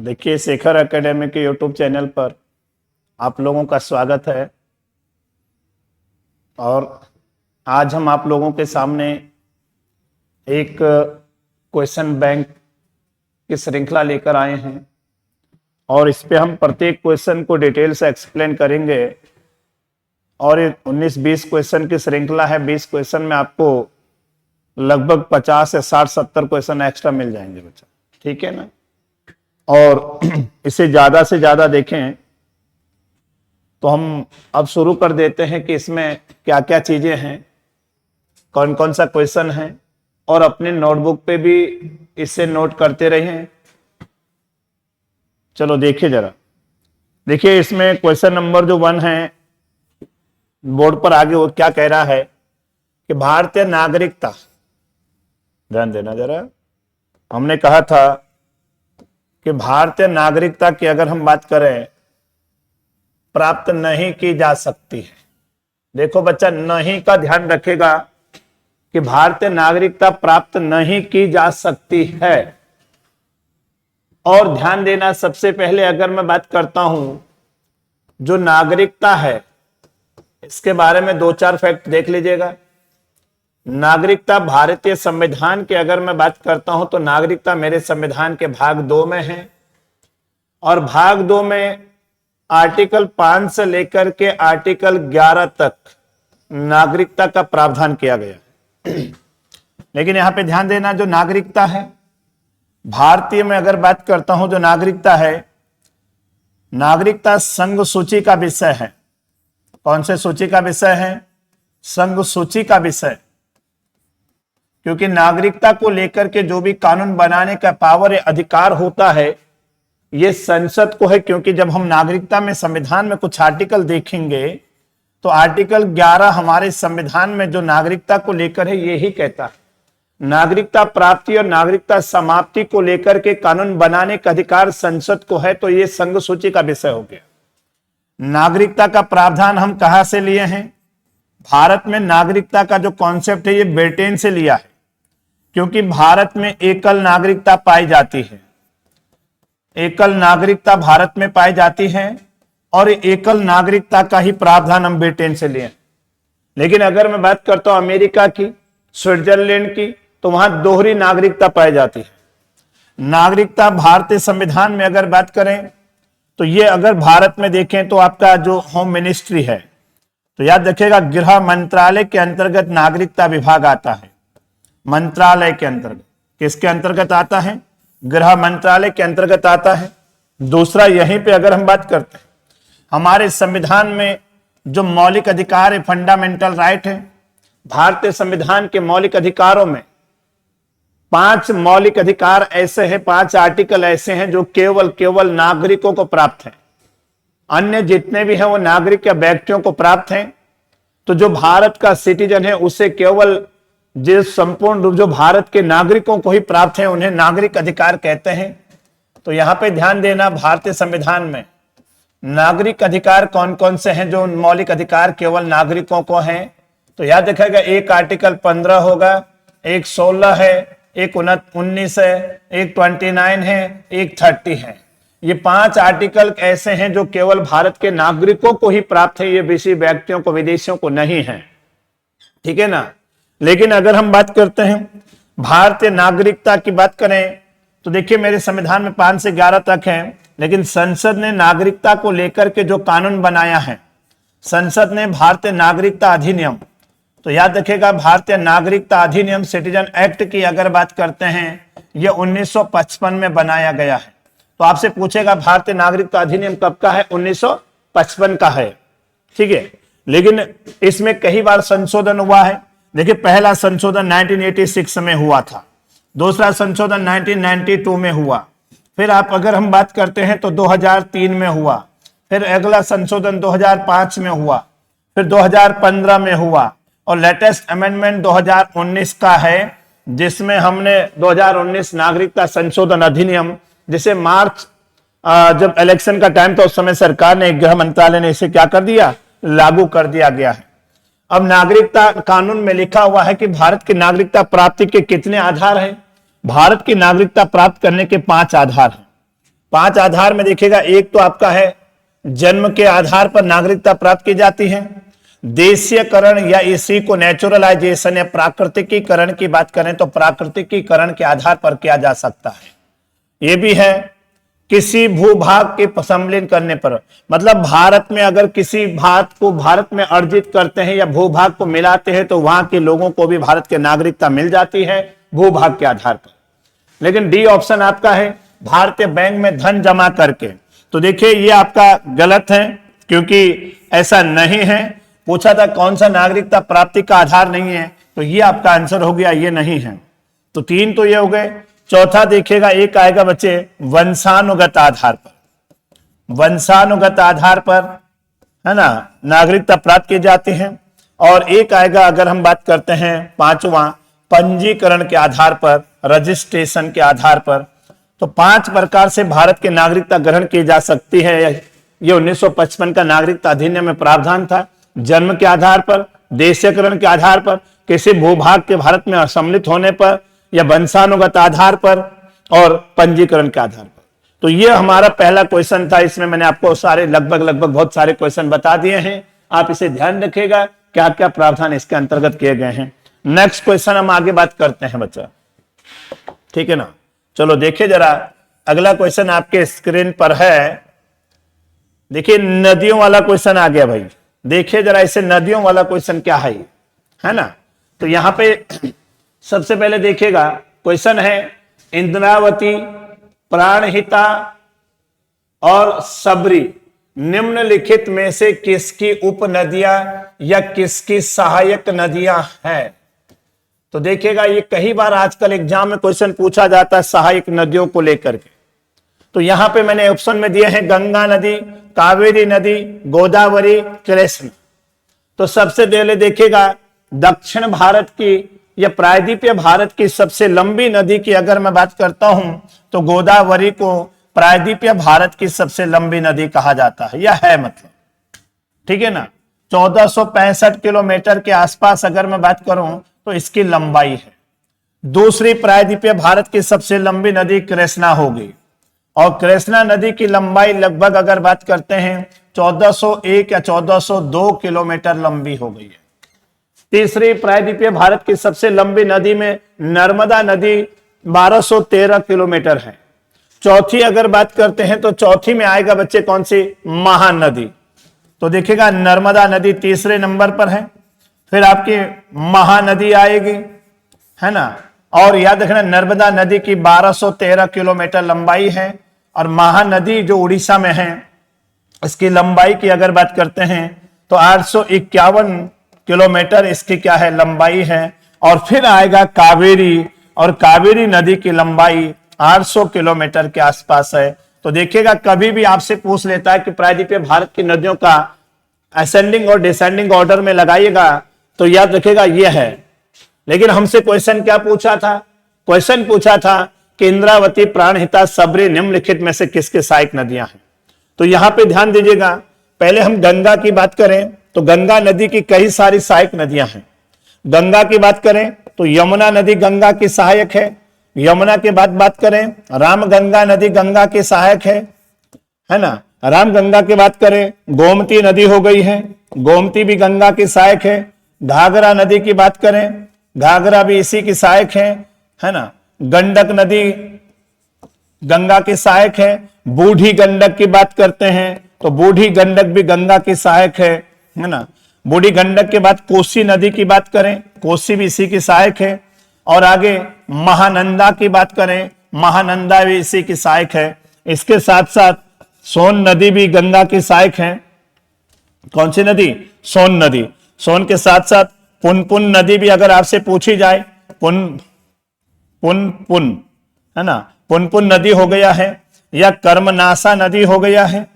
देखिए, शेखर एकेडमी के YouTube channel पर आप लोगों का स्वागत है। और आज हम आप लोगों के सामने एक क्वेश्चन बैंक की श्रृंखला लेकर आए हैं और इस पे हम प्रत्येक क्वेश्चन को डिटेल से एक्सप्लेन करेंगे। और ये 19-20 क्वेश्चन की श्रृंखला है। 20 क्वेश्चन में आपको लगभग 50 या 60-70 क्वेश्चन एक्स्ट्रा मिल जाएंगे बच्चा, ठीक है ना। और इसे ज्यादा से ज्यादा देखें तो हम अब शुरू कर देते हैं कि इसमें क्या क्या चीजें हैं, कौन कौन सा क्वेश्चन है, और अपने नोटबुक पे भी इससे नोट करते रहें। चलो देखिए जरा, देखिए इसमें क्वेश्चन नंबर जो 1 है बोर्ड पर आगे, वो क्या कह रहा है कि भारतीय नागरिकता, ध्यान देना जरा, हमने कहा था कि भारतीय नागरिकता की अगर हम बात करें प्राप्त नहीं की जा सकती है। देखो बच्चा, नहीं का ध्यान रखेगा कि भारतीय नागरिकता प्राप्त नहीं की जा सकती है। और ध्यान देना, सबसे पहले अगर मैं बात करता हूं जो नागरिकता है, इसके बारे में 2-4 फैक्ट देख लीजिएगा। नागरिकता भारतीय संविधान की अगर मैं बात करता हूं तो नागरिकता मेरे संविधान के भाग 2 में है, और भाग 2 में आर्टिकल 5 से लेकर के आर्टिकल 11 तक नागरिकता का प्रावधान किया गया। लेकिन यहां पे ध्यान देना, जो नागरिकता है भारतीय में अगर बात करता हूं, जो नागरिकता है, नागरिकता संघ सूची का विषय है। कौन से सूची का विषय है? संघ सूची का विषय। क्योंकि नागरिकता को लेकर के जो भी कानून बनाने का पावर या अधिकार होता है ये संसद को है। क्योंकि जब हम नागरिकता में, संविधान में कुछ आर्टिकल देखेंगे तो आर्टिकल 11 हमारे संविधान में जो नागरिकता को लेकर है यही कहता है, नागरिकता प्राप्ति और नागरिकता समाप्ति को लेकर के कानून बनाने का अधिकार संसद को है। तो ये संघ सूची का विषय हो गया। नागरिकता का प्रावधान हम कहां से लिए हैं? भारत में नागरिकता का जो कॉन्सेप्ट है ये ब्रिटेन से लिया है। क्योंकि भारत में एकल नागरिकता पाई जाती है, एकल नागरिकता भारत में पाई जाती है, और एकल नागरिकता का ही प्रावधान हम ब्रिटेन से लिए। लेकिन अगर मैं बात करता हूं अमेरिका की, स्विट्जरलैंड की, तो वहां दोहरी नागरिकता पाई जाती है। नागरिकता भारतीय संविधान में अगर बात करें तो ये अगर भारत में देखें तो आपका जो होम मिनिस्ट्री है, तो याद रखिएगा गृह मंत्रालय के अंतर्गत नागरिकता विभाग आता है। मंत्रालय के अंतर्गत, किसके अंतर्गत आता है? गृह मंत्रालय के अंतर्गत आता है। दूसरा, यहीं पे अगर हम बात करते हैं, हमारे संविधान में जो मौलिक अधिकार है, फंडामेंटल राइट है, भारतीय संविधान के मौलिक अधिकारों में 5 मौलिक अधिकार ऐसे हैं, 5 आर्टिकल ऐसे हैं जो केवल नागरिकों को प्राप्त है। अन्य जितने भी हैं वो नागरिक या व्यक्तियों को प्राप्त हैं। तो जो भारत का सिटीजन है उसे केवल जिस संपूर्ण रूप जो भारत के नागरिकों को ही प्राप्त है उन्हें नागरिक अधिकार कहते हैं। तो यहां पे ध्यान देना, भारतीय संविधान में नागरिक अधिकार कौन कौन से हैं? जो मौलिक अधिकार केवल नागरिकों को हैं, तो याद रखिएगा, एक आर्टिकल 15 होगा, एक 16 है, एक 19 है, एक 29 है, एक 30 है। ये 5 आर्टिकल ऐसे हैं जो केवल भारत के नागरिकों को ही प्राप्त है, ये किसी व्यक्तियों को, विदेशियों को नहीं है, ठीक है ना। लेकिन अगर हम बात करते हैं भारतीय नागरिकता की बात करें तो देखिए मेरे संविधान में 5 से 11 तक है। लेकिन संसद ने नागरिकता को लेकर के जो कानून बनाया है, संसद ने भारतीय नागरिकता अधिनियम, तो याद रखिएगा भारतीय नागरिकता अधिनियम, सिटीजन एक्ट की अगर बात करते हैं, यह 1955 में बनाया गया है। तो आपसे पूछेगा भारतीय नागरिकता अधिनियम कब का है? 1955 का है, ठीक है। लेकिन इसमें कई बार संशोधन हुआ है। देखिए, पहला संशोधन 1986 में हुआ था, दूसरा संशोधन 1992 में हुआ, फिर आप अगर हम बात करते हैं तो 2003 में हुआ, फिर अगला संशोधन 2005 में हुआ, फिर 2015 में हुआ, और लेटेस्ट अमेंडमेंट 2019 का है, जिसमें हमने 2019 नागरिकता संशोधन अधिनियम, जिसे मार्च जब इलेक्शन का टाइम था उस समय सरकार ने, गृह मंत्रालय ने इसे क्या कर दिया? लागू कर दिया गया है। अब नागरिकता कानून में लिखा हुआ है कि भारत की नागरिकता प्राप्ति के कितने आधार हैं? भारत की नागरिकता प्राप्त करने के 5 आधार हैं। 5 आधार में देखिएगा, एक तो आपका है जन्म के आधार पर नागरिकता प्राप्त की जाती है, देशीयकरण या इसी को नेचुरलाइजेशन या प्राकृतिकीकरण की बात करें तो प्राकृतिकीकरण के आधार पर किया जा सकता है। यह भी है किसी भूभाग के सम्मिलन करने पर, मतलब भारत में अगर किसी भाग को भारत में अर्जित करते हैं या भूभाग को मिलाते हैं तो वहां के लोगों को भी भारत की नागरिकता मिल जाती है भूभाग के आधार पर। लेकिन डी ऑप्शन आपका है भारतीय बैंक में धन जमा करके, तो देखिए ये आपका गलत है क्योंकि ऐसा नहीं है। पूछा था कौन सा नागरिकता प्राप्ति का आधार नहीं है, तो ये आपका आंसर हो गया, ये नहीं है। तो 3 तो ये हो गए। चौथा देखिएगा, एक आएगा बच्चे वंशानुगत आधार पर, वंशानुगत आधार पर है ना नागरिकता प्राप्त की जाती है। और एक आएगा अगर हम बात करते हैं 5वां पंजीकरण के आधार पर, रजिस्ट्रेशन के आधार पर। तो 5 प्रकार से भारत की नागरिकता ग्रहण की जा सकती है। ये 1955 का नागरिकता अधिनियम में प्रावधान था। जन्म के आधार पर, देशीयकरण के आधार पर, किसी भूभाग के भारत में सम्मिलित होने पर, या वंशानुगत आधार पर और पंजीकरण के आधार पर। तो ये हमारा पहला क्वेश्चन था। इसमें मैंने आपको सारे लगभग बहुत सारे क्वेश्चन बता दिए हैं। आप इसे ध्यान रखिएगा क्या क्या प्रावधान इसके अंतर्गत किए गए हैं। नेक्स्ट क्वेश्चन हम आगे बात करते हैं बच्चा, ठीक है ना। चलो देखिए जरा, अगला क्वेश्चन आपके स्क्रीन पर है। देखिए नदियों वाला क्वेश्चन आ गया भाई। देखिए जरा इसे, नदियों वाला क्वेश्चन क्या है ना। तो यहां पे सबसे पहले देखिएगा क्वेश्चन है इंद्रावती, प्राणहिता और सबरी निम्नलिखित में से किसकी उपनदियां या किसकी सहायक नदियां हैं। तो देखिएगा ये कई बार आजकल एग्जाम में क्वेश्चन पूछा जाता है सहायक नदियों को लेकर के। तो यहां पे मैंने ऑप्शन में दिए हैं गंगा नदी, कावेरी नदी, गोदावरी, कृष्ण। तो सबसे पहले देखिएगा दक्षिण भारत की या प्रायद्वीपीय भारत की सबसे लंबी नदी की अगर मैं बात करता हूं तो गोदावरी को प्रायद्वीपीय भारत की सबसे लंबी नदी कहा जाता है, यह है मतलब, ठीक है ना। 1465 किलोमीटर के आसपास अगर मैं बात करूं तो इसकी लंबाई है। दूसरी प्रायद्वीपीय भारत की सबसे लंबी नदी कृष्णा होगी, और कृष्णा नदी की लंबाई लगभग अगर बात करते हैं 1401 या 1402 किलोमीटर लंबी हो गई है। तीसरी प्रायद्वीपीय भारत की सबसे लंबी नदी में नर्मदा नदी 1213 किलोमीटर है। चौथी अगर बात करते हैं तो चौथी में आएगा बच्चे कौन सी, महानदी। तो देखिएगा नर्मदा नदी तीसरे नंबर पर है, फिर आपकी महानदी आएगी, है ना। और याद रखना नर्मदा नदी की 1213 किलोमीटर लंबाई है, और महानदी जो उड़ीसा में है इसकी लंबाई की अगर बात करते हैं तो 851 किलोमीटर इसकी क्या है, लंबाई है। और फिर आएगा कावेरी, और कावेरी नदी की लंबाई 800 किलोमीटर के आसपास है। तो देखिएगा कभी भी आपसे पूछ लेता है कि प्रायद्वीपीय भारत की नदियों का असेंडिंग और डिसेंडिंग ऑर्डर में लगाइएगा, तो याद रखिएगा ये है। लेकिन हमसे क्वेश्चन क्या पूछा था, क्वेश्चन पूछा था कि इंद्रावती, प्राणहिता, सबरी निम्नलिखित में से किसके सहायक नदियां हैं। तो यहां पे ध्यान दीजिएगा, पहले हम गंगा की बात करें तो गंगा नदी की कई सारी सहायक नदियां हैं। गंगा की बात करें तो यमुना नदी गंगा की सहायक है। यमुना के बाद बात करें राम गंगा नदी गंगा की सहायक है ना। राम गंगा की बात करें गोमती नदी हो गई है, गोमती भी गंगा की सहायक है। घाघरा नदी की बात करें, घाघरा भी इसी की सहायक है ना। गंडक नदी गंगा की सहायक है। बूढ़ी गंडक की बात करते हैं तो बूढ़ी गंडक भी गंगा की सहायक है ना। बूढ़ी गंडक के बाद कोसी नदी की बात करें, कोसी भी इसी की सहायक है। और आगे महानंदा की बात करें, महानंदा भी इसी की सहायक है। इसके साथ साथ सोन नदी भी गंगा की सहायक है। कौन सी नदी, सोन नदी। सोन के साथ साथ पुनपुन नदी भी अगर आपसे पूछी जाए, पुन है ना, पुनपुन नदी हो गया है, या कर्मनासा नदी हो गया है,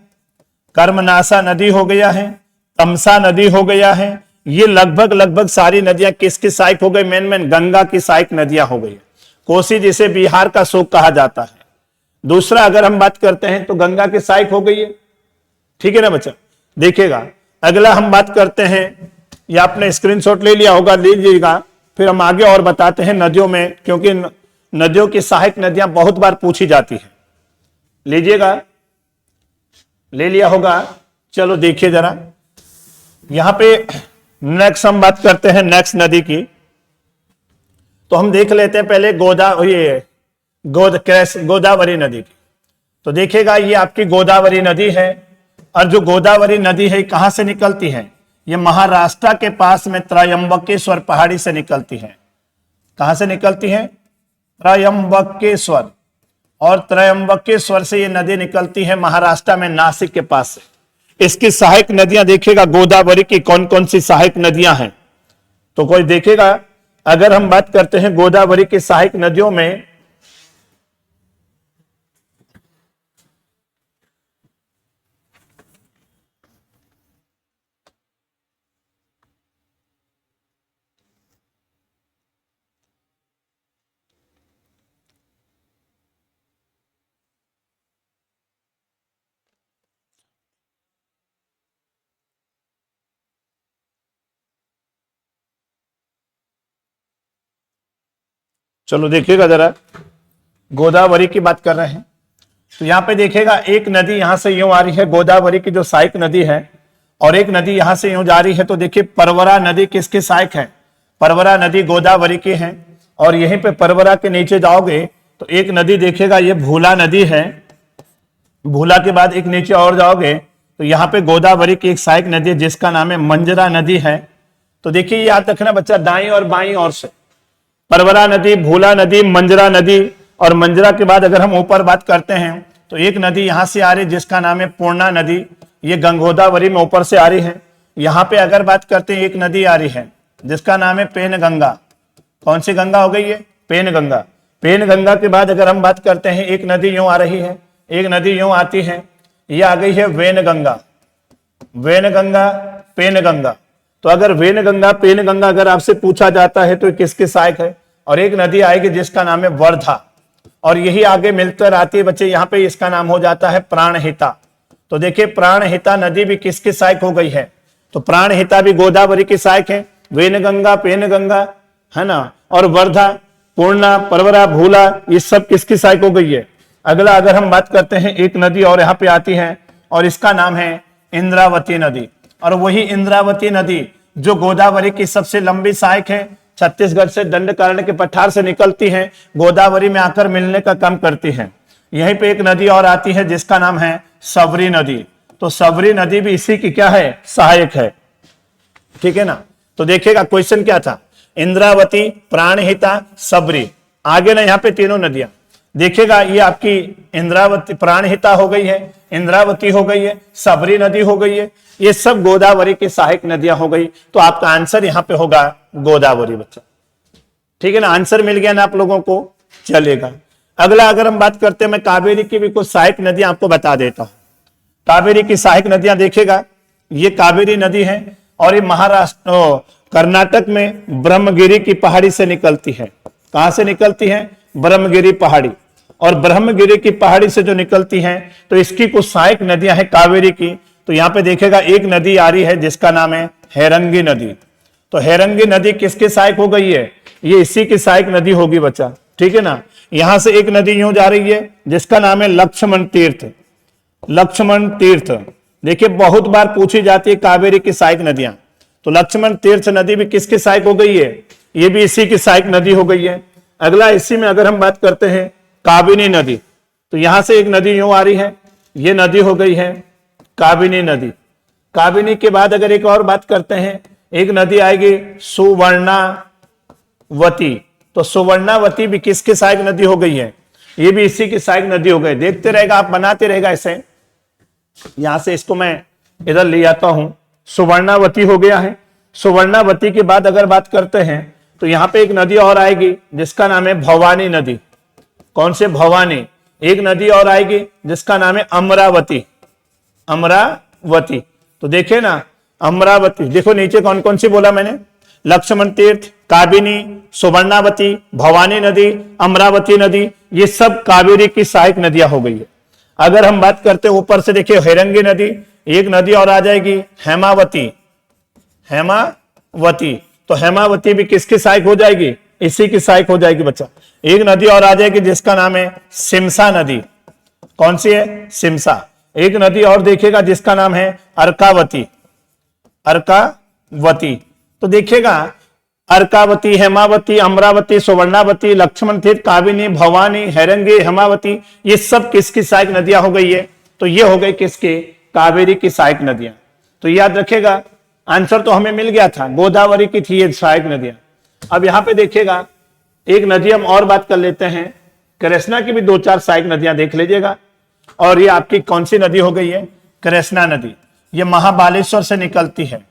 कर्मनासा नदी हो गया है, तमसा नदी हो गया है। ये लगभग सारी नदियां किसकी सहायक हो गई, मेन गंगा की सहायक नदियां हो गई। कोसी जिसे बिहार का शोक कहा जाता है। दूसरा अगर हम बात करते हैं तो गंगा की सहायक हो गई है, ठीक है ना बच्चा। देखिएगा अगला हम बात करते हैं, या आपने स्क्रीनशॉट ले लिया होगा, लीजिएगा, फिर हम आगे और बताते हैं नदियों में, क्योंकि नदियों की सहायक नदियां बहुत बार पूछी जाती है। लीजिएगा, ले लिया होगा। चलो देखिए जरा, यहां पे नेक्स्ट हम बात करते हैं नेक्स्ट नदी की। तो हम देख लेते हैं पहले गोदावरी नदी की। तो देखिएगा ये आपकी गोदावरी नदी है, और जो गोदावरी नदी है कहां से निकलती है? ये महाराष्ट्र के पास में त्रयंबकेश्वर पहाड़ी से निकलती है। कहां से निकलती है? त्रयंबकेश्वर। और त्रयंबकेश्वर से ये नदी निकलती है महाराष्ट्र में नासिक के पास से। इसकी सहायक नदियां देखिएगा गोदावरी की कौन कौन सी सहायक नदियां हैं। तो कोई देखेगा, अगर हम बात करते हैं गोदावरी की सहायक नदियों में, चलो देखिएगा जरा, गोदावरी की बात कर रहे हैं। तो यहां पे देखिएगा एक नदी यहां से यूं आ रही है, गोदावरी की जो सहायक नदी है, और एक नदी यहां से यूं जा रही है। तो देखिए परवरा नदी किसकी सहायक है? परवरा नदी गोदावरी की है। और यहीं पे परवरा के नीचे जाओगे तो एक नदी देखिएगा, ये भूला नदी है। भूला के बाद एक नीचे और जाओगे तो यहाँ पे गोदावरी की एक सहायक नदी है जिसका नाम है मंजरा नदी है। तो देखिए याद रखना बच्चा, दाई और बाई ओर से परवरा नदी, भूला नदी, मंजरा नदी, और मंजरा के बाद अगर हम ऊपर बात करते हैं तो एक नदी यहां से आ रही है जिसका नाम है पूर्णा नदी। ये गंगोदावरी में ऊपर से आ रही है। यहाँ पे अगर बात करते हैं एक नदी आ रही है जिसका नाम है पेन गंगा। कौन सी गंगा हो गई है? पेन गंगा। पेन गंगा के बाद अगर हम बात करते हैं एक नदी यूं आ रही है, एक नदी यूं आती है, ये आ गई है Wainganga. Wainganga, Penganga. तो अगर वेन गंगा, पेन गंगा अगर आपसे पूछा जाता है तो किसके सहायक है? और एक नदी आएगी जिसका नाम है वर्धा, और यही आगे मिलकर आती है बच्चे, यहाँ पे इसका नाम हो जाता है प्राणहिता। तो देखिए प्राणहिता नदी भी किसकी सहायक हो गई है? तो प्राणहिता भी गोदावरी की सहायक है। वेन गंगा, पेन गंगा, है ना, और वर्धा, पूर्णा, परवरा, भूला, ये सब किसकी सहायक हो गई है? अगला अगर हम बात करते हैं एक नदी और यहाँ पे आती है और इसका नाम है इंद्रावती नदी। और वही इंद्रावती नदी जो गोदावरी की सबसे लंबी सहायक है, छत्तीसगढ़ से दंडकारण्य के पठार से निकलती है, गोदावरी में आकर मिलने का काम करती है। यहीं पे एक नदी और आती है जिसका नाम है सबरी नदी। तो सबरी नदी भी इसी की क्या है? सहायक है। ठीक है ना। तो देखिएगा क्वेश्चन क्या था, इंद्रावती, प्राणहिता, सबरी। आगे ना यहाँ पे तीनों नदियां देखिएगा, ये आपकी इंद्रावती, प्राणहिता हो गई है, इंद्रावती हो गई है, सबरी नदी हो गई है, ये सब गोदावरी की सहायक नदियां हो गई। तो आपका आंसर यहाँ पे होगा गोदावरी बच्चा। ठीक है ना, आंसर मिल गया ना आप लोगों को, चलेगा। अगला अगर हम बात करते हैं, मैं कावेरी की भी कुछ सहायक नदियां आपको बता देता हूं। कावेरी की सहायक नदियां देखिएगा, ये कावेरी नदी है और ये महाराष्ट्र, कर्नाटक में ब्रह्मगिरी की पहाड़ी से निकलती है। कहां से निकलती है? ब्रह्मगिरी पहाड़ी। और ब्रह्मगिरी की पहाड़ी से जो निकलती है तो इसकी कुछ सहायक नदियां हैं कावेरी की। तो यहाँ पे देखेगा एक नदी आ रही है जिसका नाम है हैरंगी नदी। तो हैरंगी नदी किसके सहायक हो गई है? ये इसी की सहायक नदी होगी बच्चा। ठीक है ना। यहां से एक नदी यूं जा रही है जिसका नाम है लक्ष्मण तीर्थ। लक्ष्मण तीर्थ देखिए बहुत बार पूछी जाती है कावेरी की सहायक नदियां। तो लक्ष्मण तीर्थ नदी भी किसकी सहायक हो गई है? ये भी इसी की सहायक नदी हो गई है। अगला इसी में अगर हम बात करते हैं काबिनी नदी, तो यहां से एक नदी यूं आ रही है, ये नदी हो गई है काबिनी नदी। काबिनी के बाद अगर एक और बात करते हैं, एक नदी आएगी सुवर्णावती। तो सुवर्णावती भी किसकी सहायक नदी हो गई है? ये भी इसी की सहायक नदी हो गई। देखते रहेगा आप, बनाते रहेगा ऐसे। यहां से इसको मैं इधर ले आता हूं, सुवर्णावती हो गया है। सुवर्णावती के बाद अगर बात करते हैं तो यहां पे एक नदी और आएगी जिसका नाम है भवानी नदी। कौन से? भवानी। एक नदी और आएगी जिसका नाम है अमरावती। अमरावती। तो देखिए ना अमरावती, देखो नीचे कौन कौन सी बोला मैंने? लक्ष्मण तीर्थ, काबिनी, सुवर्णावती, भवानी नदी, अमरावती नदी, ये सब कावेरी की सहायक नदियां हो गई है। अगर हम बात करते हैं ऊपर से देखिए हैरंगी नदी, एक नदी और आ जाएगी हेमावती। हेमावती। तो हेमावती भी किसकी सहायक हो जाएगी? इसी की सहायक हो जाएगी बच्चा। एक नदी और आ जाएगी जिसका नाम है सिमसा नदी। कौन सी है? सिमसा। एक नदी और देखिएगा जिसका नाम है अर्कावती। अर्कावती, तो देखिएगा अर्कावती, हेमावती, अमरावती, सुवर्णावती, लक्ष्मण तीर्थ, काबिनी, भवानी, हैरंगी, हेमावती, ये सब किसकी सहायक नदियां हो गई है? तो ये हो गई किसकी? कावेरी की सहायक नदियां। तो याद रखिएगा, आंसर तो हमें मिल गया था, गोदावरी की थी ये सहायक नदियां। अब यहां पे देखिएगा एक नदी हम और बात कर लेते हैं, कृष्णा की भी 2-4 सहायक नदियां देख लीजिएगा। और ये आपकी कौन सी नदी हो गई है? कृष्णा नदी। ये महाबालेश्वर से निकलती है।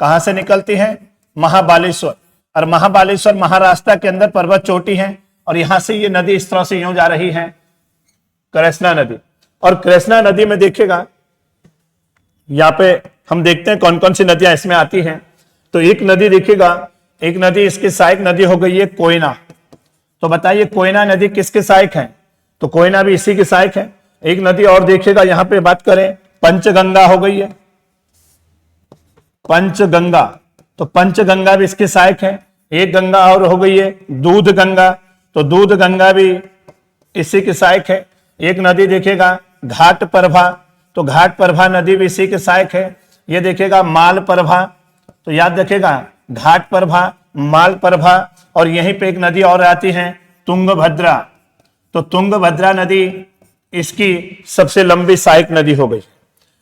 कहां से निकलती है? महाबालेश्वर। और महाबालेश्वर महाराष्ट्र के अंदर पर्वत चोटी है, और यहां से ये नदी इस तरह से यूं जा रही है, कृष्णा नदी। और कृष्णा नदी में देखिएगा यहाँ पे हम देखते हैं कौन कौन सी नदियां इसमें आती हैं। तो एक नदी देखिएगा, एक नदी इसकी सहायक नदी हो गई है कोयना। तो बताइए कोयना नदी किसके सहायक है? तो कोयना भी इसी की सहायक है। एक नदी और देखिएगा, यहां पे बात करें, पंचगंगा हो गई है, पंचगंगा। तो पंचगंगा भी इसकी सहायक है। एक गंगा और हो गई है दूध गंगा, तो दूध गंगा भी इसी की सहायक है। एक नदी देखिएगा घाट प्रभा, तो घाट प्रभा नदी भी इसी के सहायक है। ये देखिएगा माल प्रभा, तो याद रखिएगा घाट प्रभा, माल प्रभा। और यहीं पे एक नदी और आती है तुंगभद्रा, तो तुंगभद्रा नदी इसकी सबसे लंबी सहायक नदी हो गई।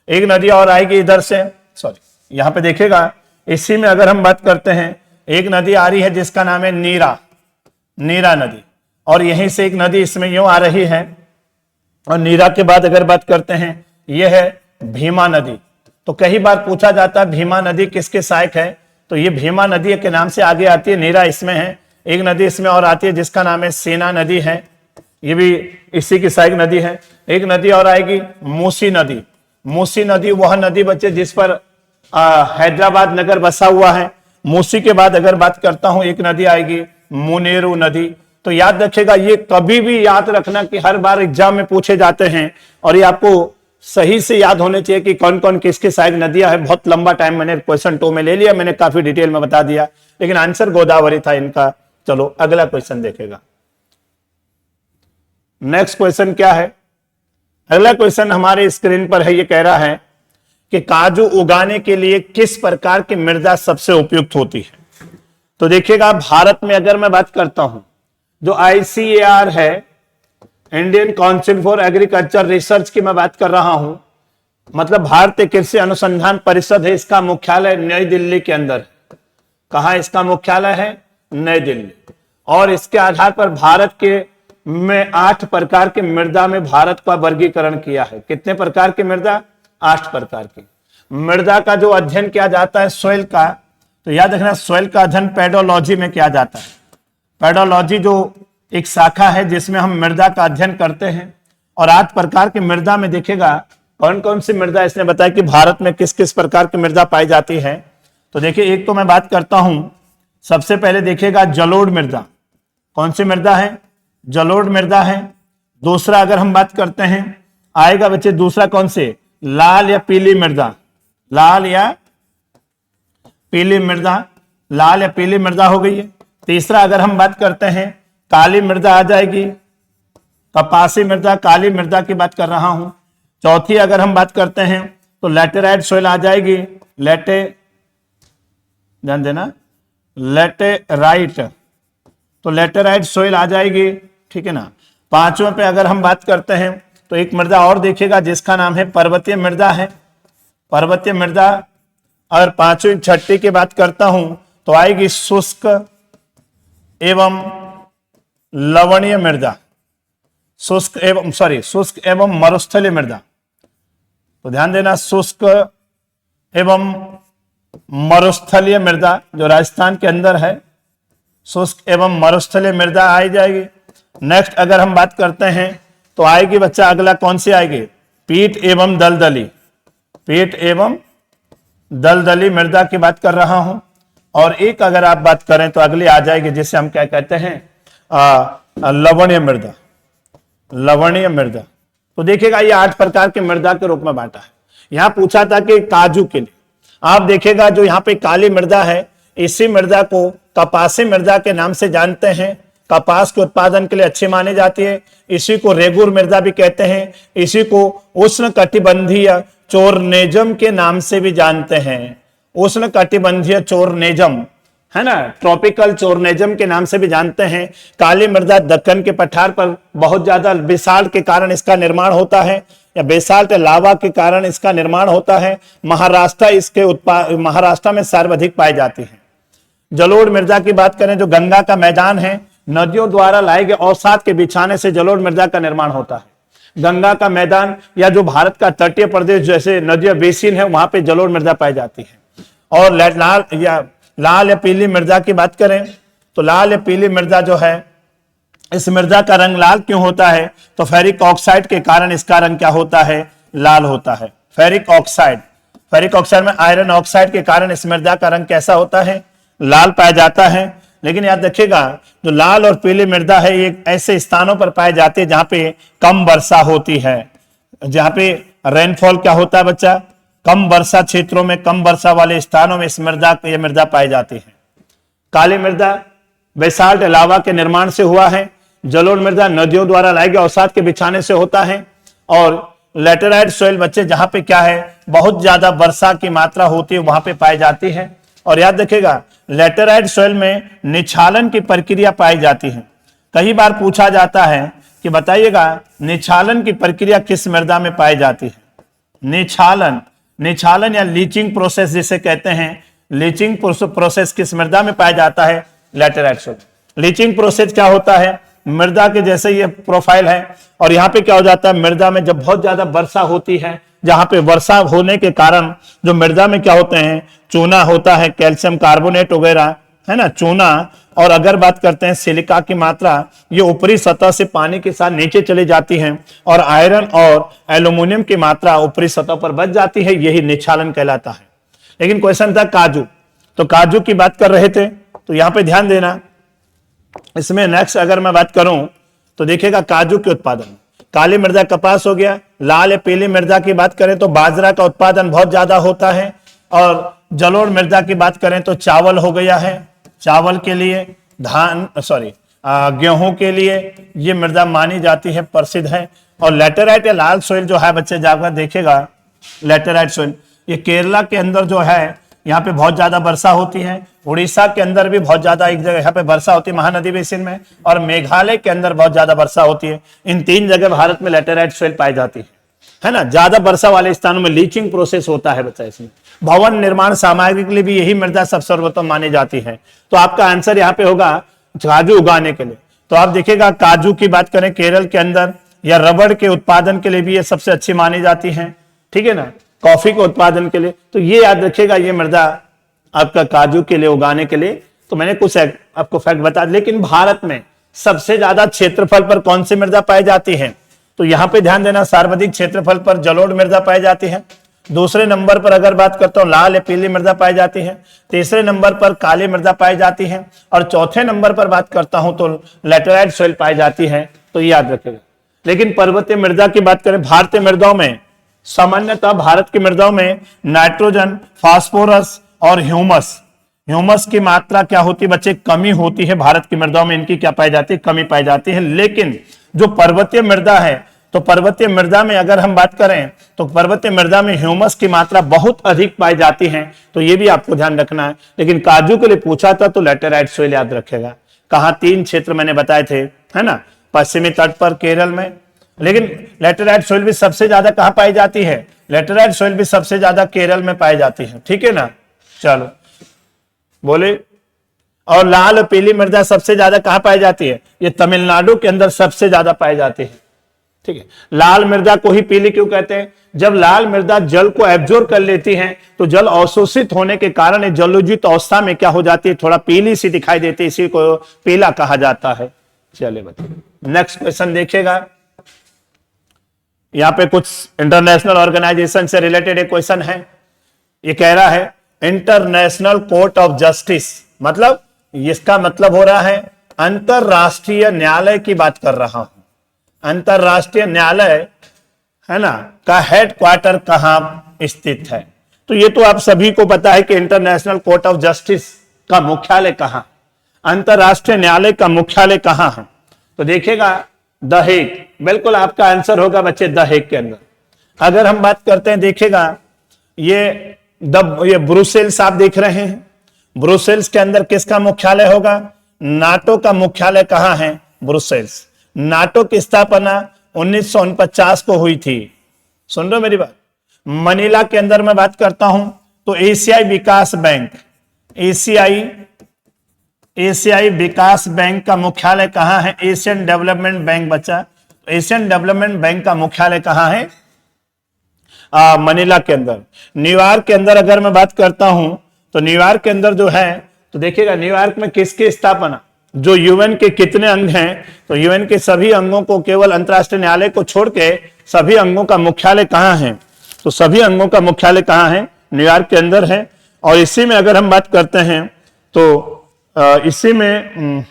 एक नदी और आएगी इधर से, सॉरी यहां पे देखिएगा, इसी में अगर हम बात करते हैं, एक नदी आ रही है जिसका नाम है नीरा, नीरा नदी। और यहीं से एक नदी इसमें यूं आ रही है, और नीरा के बाद अगर बात करते हैं, यह है भीमा नदी। तो कई बार पूछा जाता है भीमा नदी किसके सहायक है? तो ये भीमा नदी के नाम से आगे आती है, नीरा इसमें है। एक नदी इसमें और आती है जिसका नाम है सेना नदी है, ये भी इसी की सहायक नदी है। एक नदी और आएगी मूसी नदी। मूसी नदी वह नदी बच्चे जिस पर हैदराबाद नगर बसा हुआ है। मूसी के बाद अगर बात करता हूं, एक नदी आएगी मुनेरू नदी। तो याद रखिएगा, ये कभी भी याद रखना कि हर बार एग्जाम में पूछे जाते हैं, और ये आपको सही से याद होने चाहिए कि कौन कौन किसकी सहायक नदियां है। बहुत लंबा टाइम मैंने क्वेश्चन 2 में ले लिया, मैंने काफी डिटेल में बता दिया, लेकिन आंसर गोदावरी था इनका। चलो अगला क्वेश्चन देखेगा। नेक्स्ट क्वेश्चन क्या है? अगला क्वेश्चन हमारे स्क्रीन पर है, ये कह रहा है कि काजू उगाने के लिए किस प्रकार की मृदा सबसे उपयुक्त होती है? तो देखिएगा, भारत में अगर मैं बात करता हूं, जो ICAR है, Indian council for agriculture research की मैं बात कर रहा हूं, मतलब भारतीय कृषि अनुसंधान परिषद है, इसका मुख्यालय नई दिल्ली के अंदर। कहां इसका मुख्यालय है? नई दिल्ली। और इसके आधार पर भारत के में 8 प्रकार की मृदा में भारत का वर्गीकरण किया है। कितने प्रकार की मृदा? 8 प्रकार की मृदा का जो अध्ययन किया जाता है सॉइल का, तो याद रखना सॉइल का अध्ययन पेडोलॉजी में किया जाता है। पेडोलॉजी जो एक शाखा है जिसमें हम मृदा का अध्ययन करते हैं। और 8 प्रकार की मृदा में देखेगा कौन कौन सी मृदा, इसने बताया कि भारत में किस किस प्रकार की मृदा पाई जाती है। तो देखिए, एक तो मैं बात करता हूं, सबसे पहले देखिएगा जलोढ़ मृदा। कौन सी मृदा है? जलोढ़ मृदा है। दूसरा अगर हम बात करते हैं, आएगा बच्चे दूसरा कौन से? लाल या पीली मृदा। लाल या पीली मृदा, लाल या पीली मृदा हो गई है। तीसरा अगर हम बात करते हैं, काली मृदा आ जाएगी, कपासी मृदा, काली मृदा की बात कर रहा हूं। चौथी अगर हम बात करते हैं तो लैटेराइट सॉइल आ जाएगी, ध्यान देना, लैटेराइट, तो लैटेराइट सॉइल आ जाएगी, ठीक है ना। पांचवें पे अगर हम बात करते हैं तो एक मृदा और देखिएगा जिसका नाम है पर्वतीय मृदा है, पर्वतीय मृदा। और पांचवी छठी की बात करता हूं तो आएगी शुष्क एवं लवणीय मृदा, शुष्क एवं मरुस्थलीय मृदा। तो ध्यान देना, शुष्क एवं मरुस्थलीय मृदा जो राजस्थान के अंदर है, शुष्क एवं मरुस्थलीय मृदा आई जाएगी। नेक्स्ट अगर हम बात करते हैं तो आएगी बच्चा अगला कौन सी आएगी? पीट एवं दलदली, पीट एवं दलदली मृदा की बात कर रहा हूं। और एक अगर आप बात करें तो अगली आ जाएगी जिसे हम क्या कहते हैं, लवणीय मृदा, लवणीय मृदा। तो देखिएगा ये 8 प्रकार की मृदा के रूप में बांटा है। यहां पूछा था कि काजू के लिए, आप देखिएगा जो यहाँ पे काली मृदा है, इसी मृदा को कपासी मृदा के नाम से जानते हैं। कपास के उत्पादन के लिए अच्छी मानी जाती है। इसी को रेगुर मृदा भी कहते हैं। इसी को उष्ण कटिबंधीय चोरनेजम के नाम से भी जानते हैं। उष्ण कटिबंधीय चोरनेजम है ना, ट्रॉपिकल चोरनेजम के नाम से भी जानते हैं। काली मृदा दक्कन के पठार पर बहुत ज्यादा बेसाल्ट के कारण इसका निर्माण होता है, या बेसाल्ट लावा के कारण इसका निर्माण होता है। महाराष्ट्र में सर्वाधिक पाई जाती है। जलोढ़ मृदा की बात करें, जो गंगा का मैदान है, नदियों द्वारा लाए गए अवसाद के बिछाने से जलोढ़ मृदा का निर्माण होता है। गंगा का मैदान या जो भारत का तटीय प्रदेश जैसे नदियां बेसिन है, वहां पे जलोढ़ मृदा पाई जाती है। और लाल या पीली मृदा की बात करें तो लाल या पीली मृदा जो है, इस मृदा का रंग लाल क्यों होता है? तो फेरिक ऑक्साइड के कारण इसका रंग क्या होता है? लाल होता है। फेरिक ऑक्साइड में आयरन ऑक्साइड के कारण इस मृदा का रंग कैसा होता है? लाल पाया जाता है। लेकिन याद रखिएगा, जो लाल और पीली मृदा है, ये ऐसे स्थानों पर पाई जाती है जहां पे कम वर्षा होती है, जहां पे रेनफॉल क्या होता है बच्चा? कम वर्षा क्षेत्रों में, कम वर्षा वाले स्थानों में ये मृदा पाई जाती है। काली मृदा बेसाल्ट लावा के निर्माण से हुआ है। जलोढ़ मृदा नदियों द्वारा लाए गए अवसाद के बिछाने से होता है। और लैटेराइट सॉइल बच्चे जहां पे क्या है, बहुत ज्यादा वर्षा की मात्रा होती है, वहां पे पाई जाती है। और याद रखिएगा, लैटेराइट सॉइल में निछालन की प्रक्रिया पाई जाती है। कई बार पूछा जाता है कि बताइएगा निछालन की प्रक्रिया किस मृदा में पाई जाती है? निछालन या लीचिंग प्रोसेस जिसे कहते हैं, लीचिंग प्रोसेस किस मृदा में पाया जाता है? Laterite soil. लीचिंग प्रोसेस क्या होता है? मृदा के जैसे ये प्रोफाइल है, और यहाँ पे क्या हो जाता है, मृदा में जब बहुत ज्यादा वर्षा होती है, जहां पे वर्षा होने के कारण जो मृदा में क्या होते हैं, चूना होता है, कैल्शियम कार्बोनेट वगैरह है ना, चूना। और अगर बात करते हैं सिलिका की मात्रा, ये ऊपरी सतह से पानी के साथ नीचे चली जाती है, और आयरन और एल्यूमिनियम की मात्रा ऊपरी सतह पर बच जाती है। यही निछालन कहलाता है। लेकिन क्वेश्चन था काजू, तो काजू की बात कर रहे थे, तो यहां पे ध्यान देना। इसमें नेक्स्ट अगर मैं बात करूं तो देखिएगा, काजू के उत्पादन, काली मृदा कपास हो गया। लाल या पीली मृदा की बात करें तो बाजरा का उत्पादन बहुत ज्यादा होता है। और जलोढ़ मृदा की बात करें तो चावल हो गया है, चावल के लिए, गेहूं के लिए ये मृदा मानी जाती है, प्रसिद्ध है। और लैटेराइट या लाल सोइल जो है बच्चे जाकर देखेगा, लैटेराइट सोइल ये केरला के अंदर जो है, यहाँ पे बहुत ज्यादा वर्षा होती है। उड़ीसा के अंदर भी बहुत ज्यादा एक जगह यहाँ पे वर्षा होती है, महानदी बेसिन में, और मेघालय के अंदर बहुत ज्यादा वर्षा होती है। इन 3 जगह भारत में लैटेराइट सोइल पाई जाती है ना। ज्यादा वर्षा वाले स्थानों में लीचिंग प्रोसेस होता है बच्चा। इसमें भवन निर्माण सामग्री के लिए भी यही मृदा सबसे सर्वोत्तम मानी जाती है। तो आपका आंसर यहाँ पे होगा काजू उगाने के लिए। तो आप देखिएगा, काजू की बात करें केरल के अंदर, या रबड़ के उत्पादन के लिए भी ये सबसे अच्छी मानी जाती है, ठीक है ना, कॉफी के उत्पादन के लिए। तो ये याद रखिएगा, ये मृदा आपका काजू के लिए उगाने के लिए। तो मैंने कुछ आपको फैक्ट बता। लेकिन भारत में सबसे ज्यादा क्षेत्रफल पर कौन सी मृदा पाई जाती है? तो यहां पे ध्यान देना, सर्वाधिक क्षेत्रफल पर जलोढ़ मृदा पाई जाती है। दूसरे नंबर पर अगर बात करता हूं, लाल या पीली मृदा पाई जाती है। तीसरे नंबर पर काली मृदा पाई जाती है। और चौथे नंबर पर बात करता हूं तो लैटेराइट सॉइल पाई जाती है। तो याद रखिएगा। लेकिन पर्वतीय मृदा की बात करें, भारतीय मृदाओं में सामान्यतः भारत की मृदाओं में नाइट्रोजन, फास्फोरस और ह्यूमस की मात्रा क्या होती है बच्चे? कमी होती है। भारत की मृदाओं में इनकी क्या पाई जाती है? कमी पाई जाती है। लेकिन जो पर्वतीय मृदा है, तो पर्वतीय मृदा में अगर हम बात करें तो पर्वतीय मृदा में ह्यूमस की मात्रा बहुत अधिक पाई जाती है। तो ये भी आपको ध्यान रखना है। लेकिन काजू के लिए पूछा था तो लैटेराइट सॉइल याद रखेगा। कहा 3 क्षेत्र मैंने बताए थे, है ना, पश्चिमी तट पर केरल में। लेकिन लैटेराइट सॉइल भी सबसे ज्यादा कहां पाई जाती है? लैटेराइट सॉइल भी सबसे ज्यादा केरल में पाई जाती है, ठीक है ना। चलो बोले। और लाल और पीली मृदा सबसे ज्यादा कहां पाई जाती है? ये तमिलनाडु के अंदर सबसे ज्यादा पाई जाती है, ठीक है। लाल मृदा को ही पीली क्यों कहते हैं? जब लाल मृदा जल को एब्जॉर्ब कर लेती है तो जल अवशोषित होने के कारण जलोजित अवस्था में क्या हो जाती है? थोड़ा पीली सी दिखाई देती है, इसी को पीला कहा जाता है। चलिए बताइए, नेक्स्ट क्वेश्चन देखिएगा। यहां पे कुछ इंटरनेशनल ऑर्गेनाइजेशन से रिलेटेड एक क्वेश्चन है। ये कह रहा है इंटरनेशनल कोर्ट ऑफ जस्टिस, मतलब इसका मतलब हो रहा है अंतरराष्ट्रीय न्यायालय की बात कर रहा हूं। अंतरराष्ट्रीय न्यायालय है ना का हेडक्वार्टर कहां स्थित है? तो ये तो आप सभी को पता है कि इंटरनेशनल कोर्ट ऑफ जस्टिस का मुख्यालय कहां? अंतरराष्ट्रीय न्यायालय का मुख्यालय कहां है? तो देखिएगा द हेग, बिल्कुल आपका आंसर होगा बच्चे द हेग के अंदर। अगर हम बात करते हैं, देखिएगा ये ब्रुसेल्स आप देख रहे हैं, ब्रुसेल्स के अंदर किसका मुख्यालय होगा? नाटो का मुख्यालय कहां है? ब्रुसेल्स। नाटो की स्थापना 1949 को हुई थी। सुन रहे हो मेरी बात? मनीला के अंदर मैं बात करता हूं तो एशियाई विकास बैंक, एशियाई विकास बैंक का मुख्यालय कहां है? एशियन डेवलपमेंट बैंक बच्चा। एशियन डेवलपमेंट बैंक का मुख्यालय कहां है? मनीला के अंदर। न्यूयॉर्क के अंदर अगर मैं बात करता हूं तो न्यूयॉर्क के अंदर जो है, तो देखिएगा न्यूयॉर्क में किसकी स्थापना, जो यूएन के कितने अंग हैं? तो यूएन के सभी अंगों को, केवल अंतरराष्ट्रीय न्यायालय को छोड़ के सभी अंगों का मुख्यालय कहां है? तो सभी अंगों का मुख्यालय कहां है? न्यूयॉर्क के अंदर है। और इसी में अगर हम बात करते हैं तो इसी में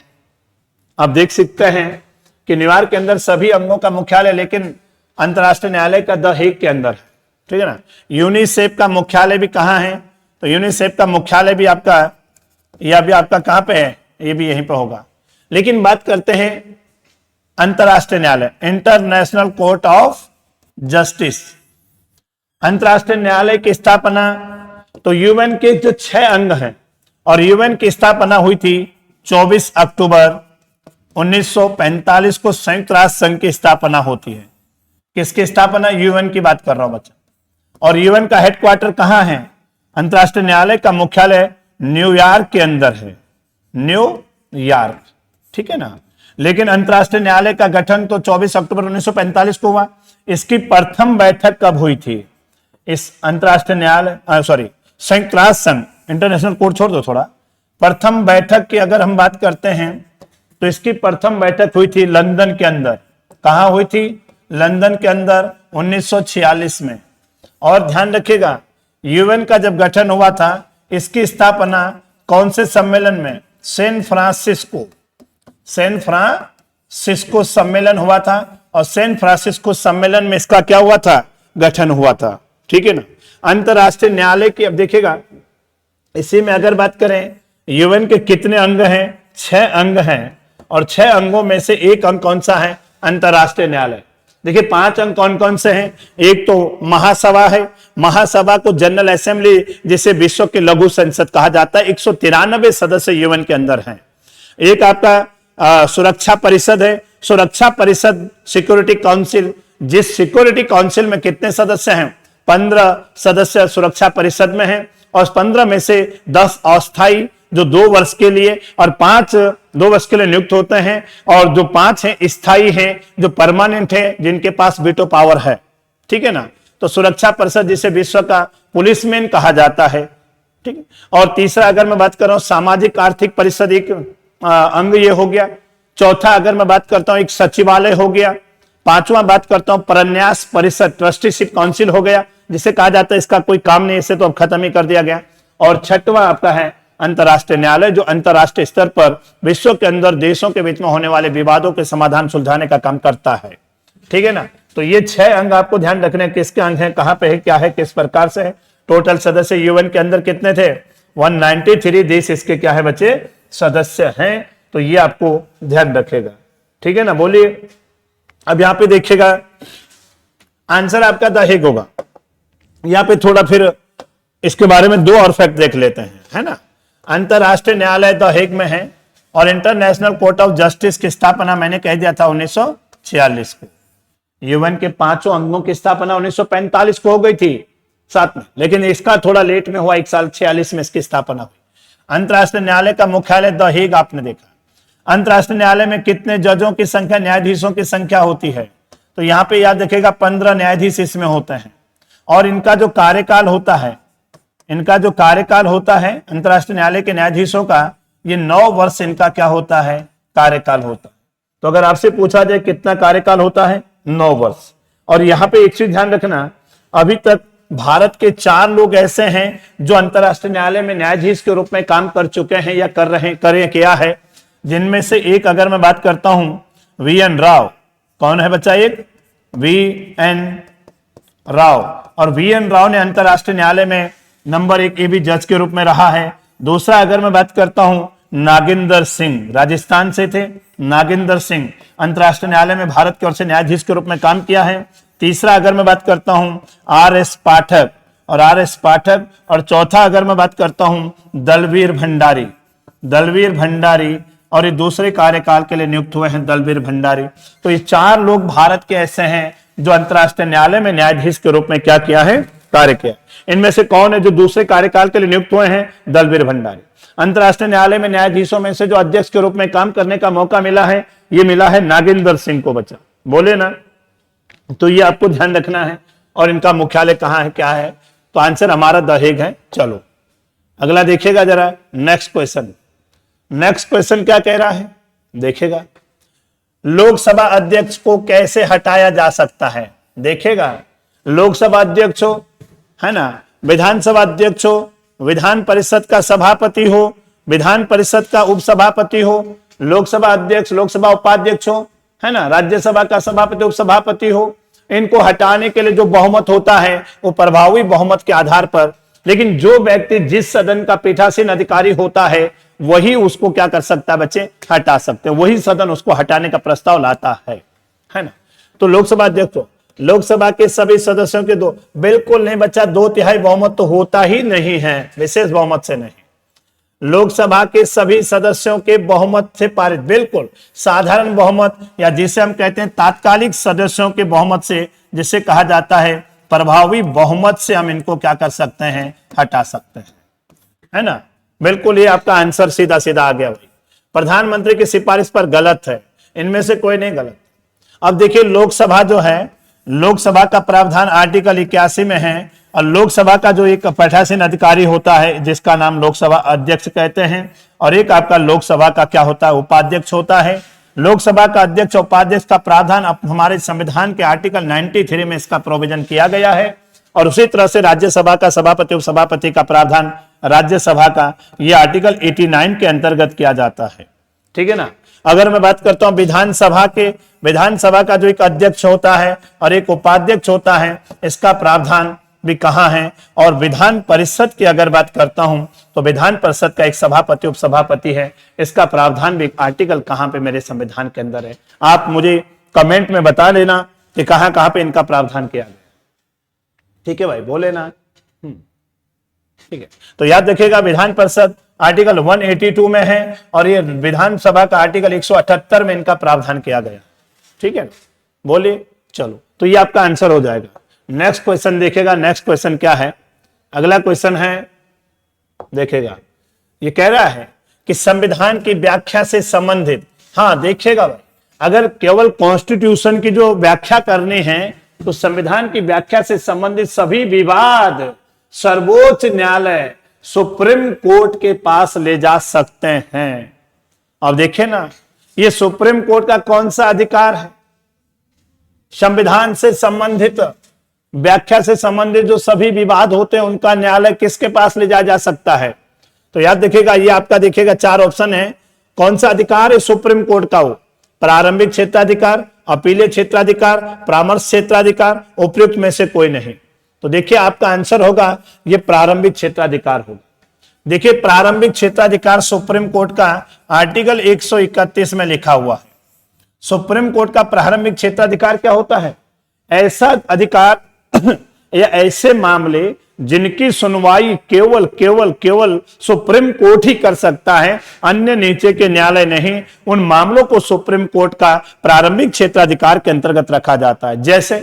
आप देख सकते हैं कि न्यूयॉर्क के अंदर सभी अंगों का मुख्यालय, लेकिन अंतरराष्ट्रीय न्यायालय का द हेग के अंदर है, ठीक है ना। यूनिसेफ का मुख्यालय भी कहां है? तो यूनिसेफ का मुख्यालय भी आपका, यह भी आपका कहां पे है? ये भी यहीं पे होगा। लेकिन बात करते हैं अंतरराष्ट्रीय न्यायालय, इंटरनेशनल कोर्ट ऑफ जस्टिस। अंतरराष्ट्रीय न्यायालय की स्थापना, तो यूएन के जो 6 अंग हैं, और यूएन की स्थापना हुई थी 24 अक्टूबर 1945 को संयुक्त राष्ट्र संघ की स्थापना होती है। किसकी स्थापना? यूएन की बात कर रहा हूं बच्चा। और यूएन का हेडक्वार्टर कहां है? अंतरराष्ट्रीय न्यायालय का मुख्यालय न्यूयॉर्क के अंदर है, न्यूयॉर्क, ठीक है ना। लेकिन अंतरराष्ट्रीय न्यायालय का गठन तो 24 अक्टूबर 1945 को हुआ। इसकी प्रथम बैठक कब हुई थी? इस अंतरराष्ट्रीय न्यायालय संयुक्त राष्ट्र संघ, इंटरनेशनल कोर्ट छोड़ दो थोड़ा। प्रथम बैठक की अगर हम बात करते हैं तो इसकी प्रथम बैठक हुई थी लंदन के अंदर। कहां हुई थी? लंदन के अंदर 1946 में। और ध्यान रखिएगा, यूएन का जब गठन हुआ था, इसकी स्थापना कौन से सम्मेलन में? सैन फ्रांसिस्को सम्मेलन हुआ था। और सैन फ्रांसिस्को सम्मेलन में इसका क्या हुआ था? गठन हुआ था, ठीक है ना। अंतरराष्ट्रीय न्यायालय की अब देखिएगा, इसी में अगर बात करें, यूएन के कितने अंग हैं? 6 अंग हैं। और 6 अंगों में से एक अंग कौन सा है? अंतरराष्ट्रीय न्यायालय। देखिए 5 अंग कौन कौन से हैं? एक तो महासभा है, महासभा को जनरल असेंबली, जिसे विश्व की लघु संसद कहा जाता है, 193 सदस्य यूएन के अंदर हैं। एक आपका सुरक्षा परिषद है, सुरक्षा परिषद सिक्योरिटी काउंसिल, जिस सिक्योरिटी काउंसिल में कितने सदस्य हैं? 15 सदस्य सुरक्षा परिषद में हैं। और 15 में से 10 अस्थायी, जो 2 वर्ष के लिए, और 5 2 वर्ष के लिए नियुक्त होते हैं। और जो 5 हैं स्थायी हैं, जो परमानेंट है, जिनके पास वीटो पावर है, ठीक है ना। तो सुरक्षा परिषद, जिसे विश्व का पुलिसमैन कहा जाता है, ठीक है। और तीसरा अगर मैं बात कर रहा हूं, सामाजिक आर्थिक परिषद, एक अंग ये हो गया। चौथा अगर मैं बात करता हूं, एक सचिवालय हो गया। 5वां बात करता हूं, प्रन्यास परिषद, ट्रस्टीशिप काउंसिल हो गया, जिसे कहा जाता है इसका कोई काम नहीं, इसे तो अब खत्म ही कर दिया गया। और 6वां आपका है अंतरराष्ट्रीय न्यायालय, जो अंतरराष्ट्रीय स्तर पर विश्व के अंदर देशों के बीच में होने वाले विवादों के समाधान सुलझाने का काम करता है, ठीक है ना। तो ये 6 अंग आपको ध्यान रखने, किसके अंग हैं, कहां पे है, क्या है, किस प्रकार से है। टोटल सदस्य यूएन के अंदर कितने थे? 193 देश इसके क्या है बच्चे? सदस्य हैं। तो ये आपको ध्यान रखेगा, ठीक है ना। बोलिए, अब यहां पे देखिएगा, आंसर आपका द हेग होगा। यहां पे थोड़ा फिर इसके बारे में 2 और फैक्ट देख लेते हैं, है ना। अंतरराष्ट्रीय न्यायालय द हेग में है, और इंटरनेशनल कोर्ट ऑफ जस्टिस की स्थापना मैंने कह दिया था 1946 को। यूएन के 5 अंगों की स्थापना 1945 को हो गई थी साथ में, लेकिन इसका थोड़ा लेट में हुआ, 1 साल 46 में इसकी स्थापना हुई। अंतरराष्ट्रीय न्यायालय का मुख्यालय द हेग आपने देखा। अंतरराष्ट्रीय न्यायालय में कितने जजों की संख्या, न्यायाधीशों की संख्या होती है? तो यहां पे याद रखिएगा 15 न्यायाधीश इसमें होते हैं। और इनका जो कार्यकाल होता है, अंतरराष्ट्रीय न्यायालय के न्यायाधीशों का, ये 9 वर्ष इनका क्या होता है? कार्यकाल होता है। तो अगर आपसे पूछा जाए कितना कार्यकाल होता है? 9 वर्ष। और यहां पे एक चीज ध्यान रखना, अभी तक भारत के 4 लोग ऐसे हैं जो अंतरराष्ट्रीय न्यायालय में न्यायाधीश के रूप में काम कर चुके हैं या करें किया है। जिनमें से एक अगर मैं बात करता हूं, वीएन राव। कौन है बच्चा? एक वीएन राव। और वीएन राव ने अंतरराष्ट्रीय न्यायालय में नंबर 1 एबी जज के रूप में रहा है। दूसरा अगर मैं बात करता हूं, नागिंदर सिंह, राजस्थान से थे। नागिंदर सिंह अंतर्राष्ट्रीय न्यायालय में भारत की ओर से न्यायाधीश के रूप में काम किया है। तीसरा अगर मैं बात करता हूं आर.एस. पाठक और चौथा अगर मैं बात करता हूं दलवीर भंडारी और ये दूसरे कार्यकाल के लिए नियुक्त हुए हैं दलवीर भंडारी। तो ये 4 लोग भारत के ऐसे हैं जो अंतर्राष्ट्रीय न्यायालय में न्यायाधीश के रूप में क्या किया है, कार्य किया। इनमें से कौन है जो दूसरे कार्यकाल के लिए नियुक्त हुए हैं? दलवीर भंडारी। अंतर्राष्ट्रीय न्यायालय में न्यायाधीशों में से जो अध्यक्ष के रूप में काम करने का मौका मिला है, ये मिला है नागिंदर सिंह को। बच्चा बोले ना, तो ये आपको ध्यान रखना है। और इनका मुख्यालय कहां है, क्या है? तो आंसर हमारा द हेग है। चलो अगला देखिएगा जरा, नेक्स्ट क्वेश्चन क्या कह रहा है, देखिएगा। लोकसभा अध्यक्ष को कैसे हटाया जा सकता है? देखेगा, लोकसभा अध्यक्ष हो, है ना, विधानसभा अध्यक्ष हो, विधान परिषद का सभापति हो, विधान परिषद का उपसभापति हो, लोकसभा अध्यक्ष, लोकसभा उपाध्यक्ष हो, है ना, राज्यसभा का सभापति उपसभापति हो, इनको हटाने के लिए जो बहुमत होता है वो प्रभावी बहुमत के आधार पर, लेकिन जो व्यक्ति जिस सदन का पीठासीन अधिकारी होता है वही उसको क्या कर सकता है बच्चे, हटा सकते हैं। वही सदन उसको हटाने का प्रस्ताव लाता है ना। तो लोकसभा अध्यक्ष हो, लोकसभा के सभी सदस्यों के बिल्कुल नहीं बच्चा, 2/3 बहुमत तो होता ही नहीं है, विशेष बहुमत से नहीं। लोकसभा के सभी सदस्यों के बहुमत से पारित, बिल्कुल साधारण बहुमत या जिसे हम कहते हैं तात्कालिक सदस्यों के बहुमत से, जिसे कहा जाता है प्रभावी बहुमत से, हम इनको क्या कर सकते हैं, हटा सकते हैं, है ना। बिल्कुल ये आपका आंसर सीधा सीधा आ गया भाई। प्रधानमंत्री की सिफारिश पर गलत है, इनमें से कोई नहीं गलत। अब देखिए लोकसभा जो है, लोकसभा का प्रावधान आर्टिकल 81 में है और लोकसभा का जो एक पीठासीन अधिकारी होता है जिसका नाम लोकसभा अध्यक्ष कहते हैं, और एक आपका लोकसभा का क्या होता है, उपाध्यक्ष होता है। लोकसभा का अध्यक्ष उपाध्यक्ष का प्रावधान हमारे संविधान के आर्टिकल 93 में इसका प्रोविजन किया गया है। और उसी तरह से राज्यसभा का सभापति उपसभापति का प्रावधान राज्यसभा का, यह आर्टिकल 89 के अंतर्गत किया जाता है, ठीक है ना। अगर मैं बात करता हूं विधानसभा का जो एक अध्यक्ष होता है और एक उपाध्यक्ष होता है, इसका प्रावधान भी कहां है। और विधान परिषद की अगर बात करता हूं तो विधान परिषद का एक सभापति उपसभापति है, इसका प्रावधान भी आर्टिकल कहां पे मेरे संविधान के अंदर है। आप मुझे कमेंट में बता देना कि कहां कहां पे इनका प्रावधान किया गया, ठीक है भाई, बोले ना। ठीक है, तो याद रखिएगा विधान परिषद आर्टिकल 182 में है और ये विधानसभा का आर्टिकल 178 में इनका प्रावधान किया गया, ठीक है, बोलिए। चलो तो ये आपका आंसर हो जाएगा। नेक्स्ट क्वेश्चन देखेगा, नेक्स्ट क्वेश्चन क्या है, अगला क्वेश्चन है, देखेगा, ये कह रहा है कि संविधान की व्याख्या से संबंधित, हाँ देखिएगा भाई, अगर केवल कॉन्स्टिट्यूशन की जो व्याख्या करनी है तो संविधान की व्याख्या से संबंधित सभी विवाद सर्वोच्च न्यायालय सुप्रीम कोर्ट के पास ले जा सकते हैं। अब देखिए ना, ये सुप्रीम कोर्ट का कौन सा अधिकार है? संविधान से संबंधित व्याख्या से संबंधित जो सभी विवाद होते हैं उनका न्यायालय किसके पास ले जाया जा सकता है? तो याद देखिएगा, ये आपका देखिएगा 4 ऑप्शन है। कौन सा अधिकार है सुप्रीम कोर्ट का? वो प्रारंभिक क्षेत्राधिकार, अपीलीय क्षेत्राधिकार, परामर्श क्षेत्राधिकार, उपयुक्त में से कोई नहीं। तो देखिए आपका आंसर होगा ये प्रारंभिक क्षेत्राधिकार होगा। देखिए प्रारंभिक क्षेत्राधिकार सुप्रीम कोर्ट का आर्टिकल 131 में लिखा हुआ है। सुप्रीम कोर्ट का प्रारंभिक क्षेत्राधिकार क्या होता है? ऐसा अधिकार या ऐसे मामले जिनकी सुनवाई केवल सुप्रीम कोर्ट ही कर सकता है, अन्य नीचे के न्यायालय नहीं, उन मामलों को सुप्रीम कोर्ट का प्रारंभिक क्षेत्राधिकार के अंतर्गत रखा जाता है। जैसे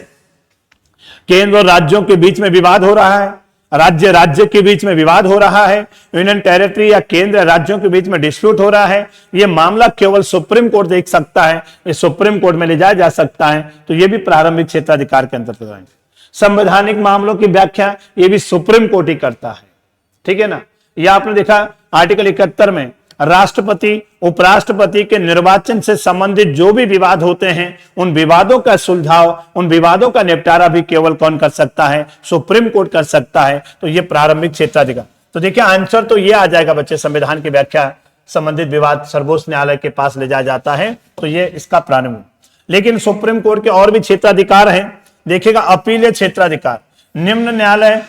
केंद्र और राज्यों के बीच में विवाद हो रहा है, राज्य के बीच में विवाद हो रहा है, यूनियन टेरिटरी या केंद्र राज्यों के बीच में डिस्प्यूट हो रहा है, यह मामला केवल सुप्रीम कोर्ट देख सकता है, ये सुप्रीम कोर्ट में ले जाया जा सकता है, तो यह भी प्रारंभिक क्षेत्राधिकार के अंतर्गत आएंगे। संवैधानिक मामलों की व्याख्या ये भी सुप्रीम कोर्ट ही करता है, ठीक है ना। यह आपने देखा आर्टिकल 71 में राष्ट्रपति उपराष्ट्रपति के निर्वाचन से संबंधित जो भी विवाद होते हैं, उन विवादों का सुलझाव, उन विवादों का निपटारा भी केवल कौन कर सकता है? सुप्रीम कोर्ट कर सकता है। तो ये प्रारंभिक क्षेत्राधिकार। तो देखिए आंसर तो ये आ जाएगा बच्चे, संविधान की व्याख्या संबंधित विवाद सर्वोच्च न्यायालय के पास ले जाया जाता है, तो ये इसका प्रारंभ। लेकिन सुप्रीम कोर्ट के और भी क्षेत्राधिकार हैं। देखिएगा अपीलीय क्षेत्राधिकार, निम्न न्यायालय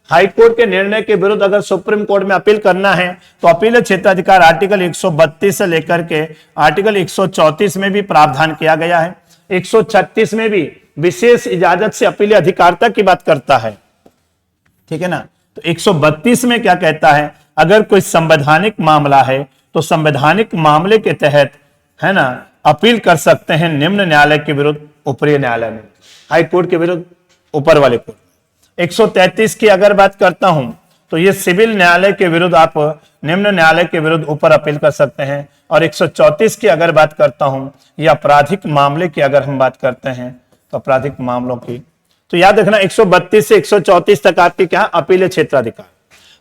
हाई कोर्ट के निर्णय के विरुद्ध अगर सुप्रीम कोर्ट में अपील करना है तो अपील क्षेत्राधिकार आर्टिकल 132 से लेकर के आर्टिकल 134 में भी प्रावधान किया गया है। 136 में भी विशेष इजाजत से अपील अधिकारिता की बात करता है, ठीक है ना। तो 132 में क्या कहता है, अगर कोई संवैधानिक मामला है तो संवैधानिक मामले के तहत, है ना, अपील कर सकते हैं निम्न न्यायालय के विरुद्ध ऊपरी न्यायालय में, हाई कोर्ट के विरुद्ध ऊपर वाले कोर्ट। 133 की अगर बात करता हूं तो ये सिविल न्यायालय के विरुद्ध आप निम्न न्यायालय के विरुद्ध ऊपर अपील कर सकते हैं। और 134 की अगर बात करता हूं, ये आपराधिक मामले की अगर हम बात करते हैं तो आपराधिक मामलों की, तो याद रखना 132 से 134 तक आपके क्या अपील क्षेत्राधिकार।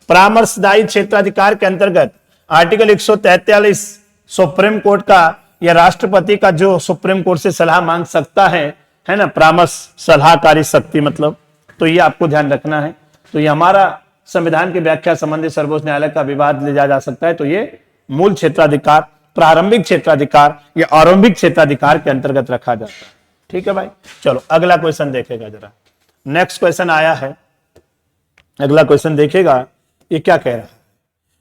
परामर्शदायी क्षेत्राधिकार के अंतर्गत आर्टिकल 143 सुप्रीम कोर्ट का या राष्ट्रपति का जो सुप्रीम कोर्ट से सलाह मांग सकता है ना, परामर्श सलाहकारी शक्ति मतलब, तो ये आपको ध्यान रखना है। तो ये हमारा संविधान की व्याख्या संबंधी सर्वोच्च न्यायालय का विवाद ले जा सकता है, तो ये मूल क्षेत्राधिकार, प्रारंभिक क्षेत्राधिकार या आरंभिक क्षेत्राधिकार के अंतर्गत रखा जाता है। ठीक है भाई, चलो अगला क्वेश्चन देखेगा जरा। नेक्स्ट क्वेश्चन आया है, अगला क्वेश्चन देखेगा, ये क्या कह रहा है।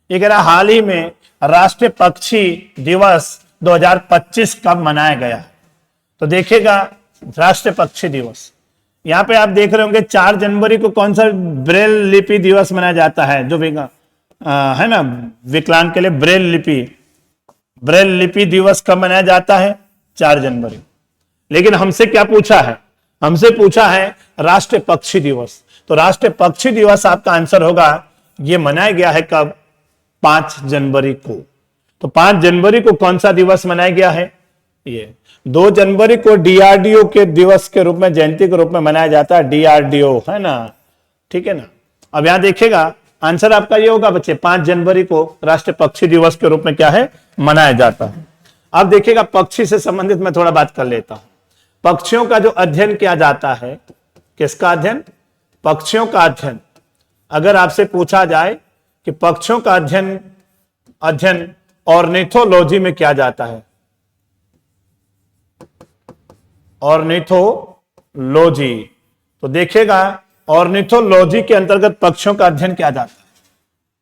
ये कह रहा है हाल ही में राष्ट्रीय पक्षी दिवस 2025 कब मनाया गया। तो देखिएगा राष्ट्रीय पक्षी दिवस, यहां पे आप देख रहे होंगे 4 जनवरी को कौन सा ब्रेल लिपि दिवस मनाया जाता है, जो है ना विकलांग के लिए ब्रेल लिपि दिवस कब मनाया जाता है, 4 जनवरी। लेकिन हमसे क्या पूछा है, हमसे पूछा है राष्ट्रीय पक्षी दिवस। तो राष्ट्रीय पक्षी दिवस आपका आंसर होगा, ये मनाया गया है कब, 5 जनवरी को। तो 5 जनवरी को कौन सा दिवस मनाया गया है, ये 2 जनवरी को डीआरडीओ के दिवस के रूप में, जयंती के रूप में मनाया जाता है, डीआरडीओ, है ना, ठीक है ना। अब यहां देखिएगा आंसर आपका ये होगा बच्चे, 5 जनवरी को राष्ट्रीय पक्षी दिवस के रूप में क्या है, मनाया जाता है। अब देखिएगा पक्षी से संबंधित मैं थोड़ा बात कर लेता हूं। पक्षियों का जो अध्ययन किया जाता है, किसका अध्ययन, पक्षियों का अध्ययन। अगर आपसे पूछा जाए कि पक्षियों का अध्ययन ऑर्निथोलॉजी में किया जाता है, ऑर्निथोलॉजी, तो देखिएगा ऑर्निथोलॉजी के अंतर्गत पक्षियों का अध्ययन किया जाता है,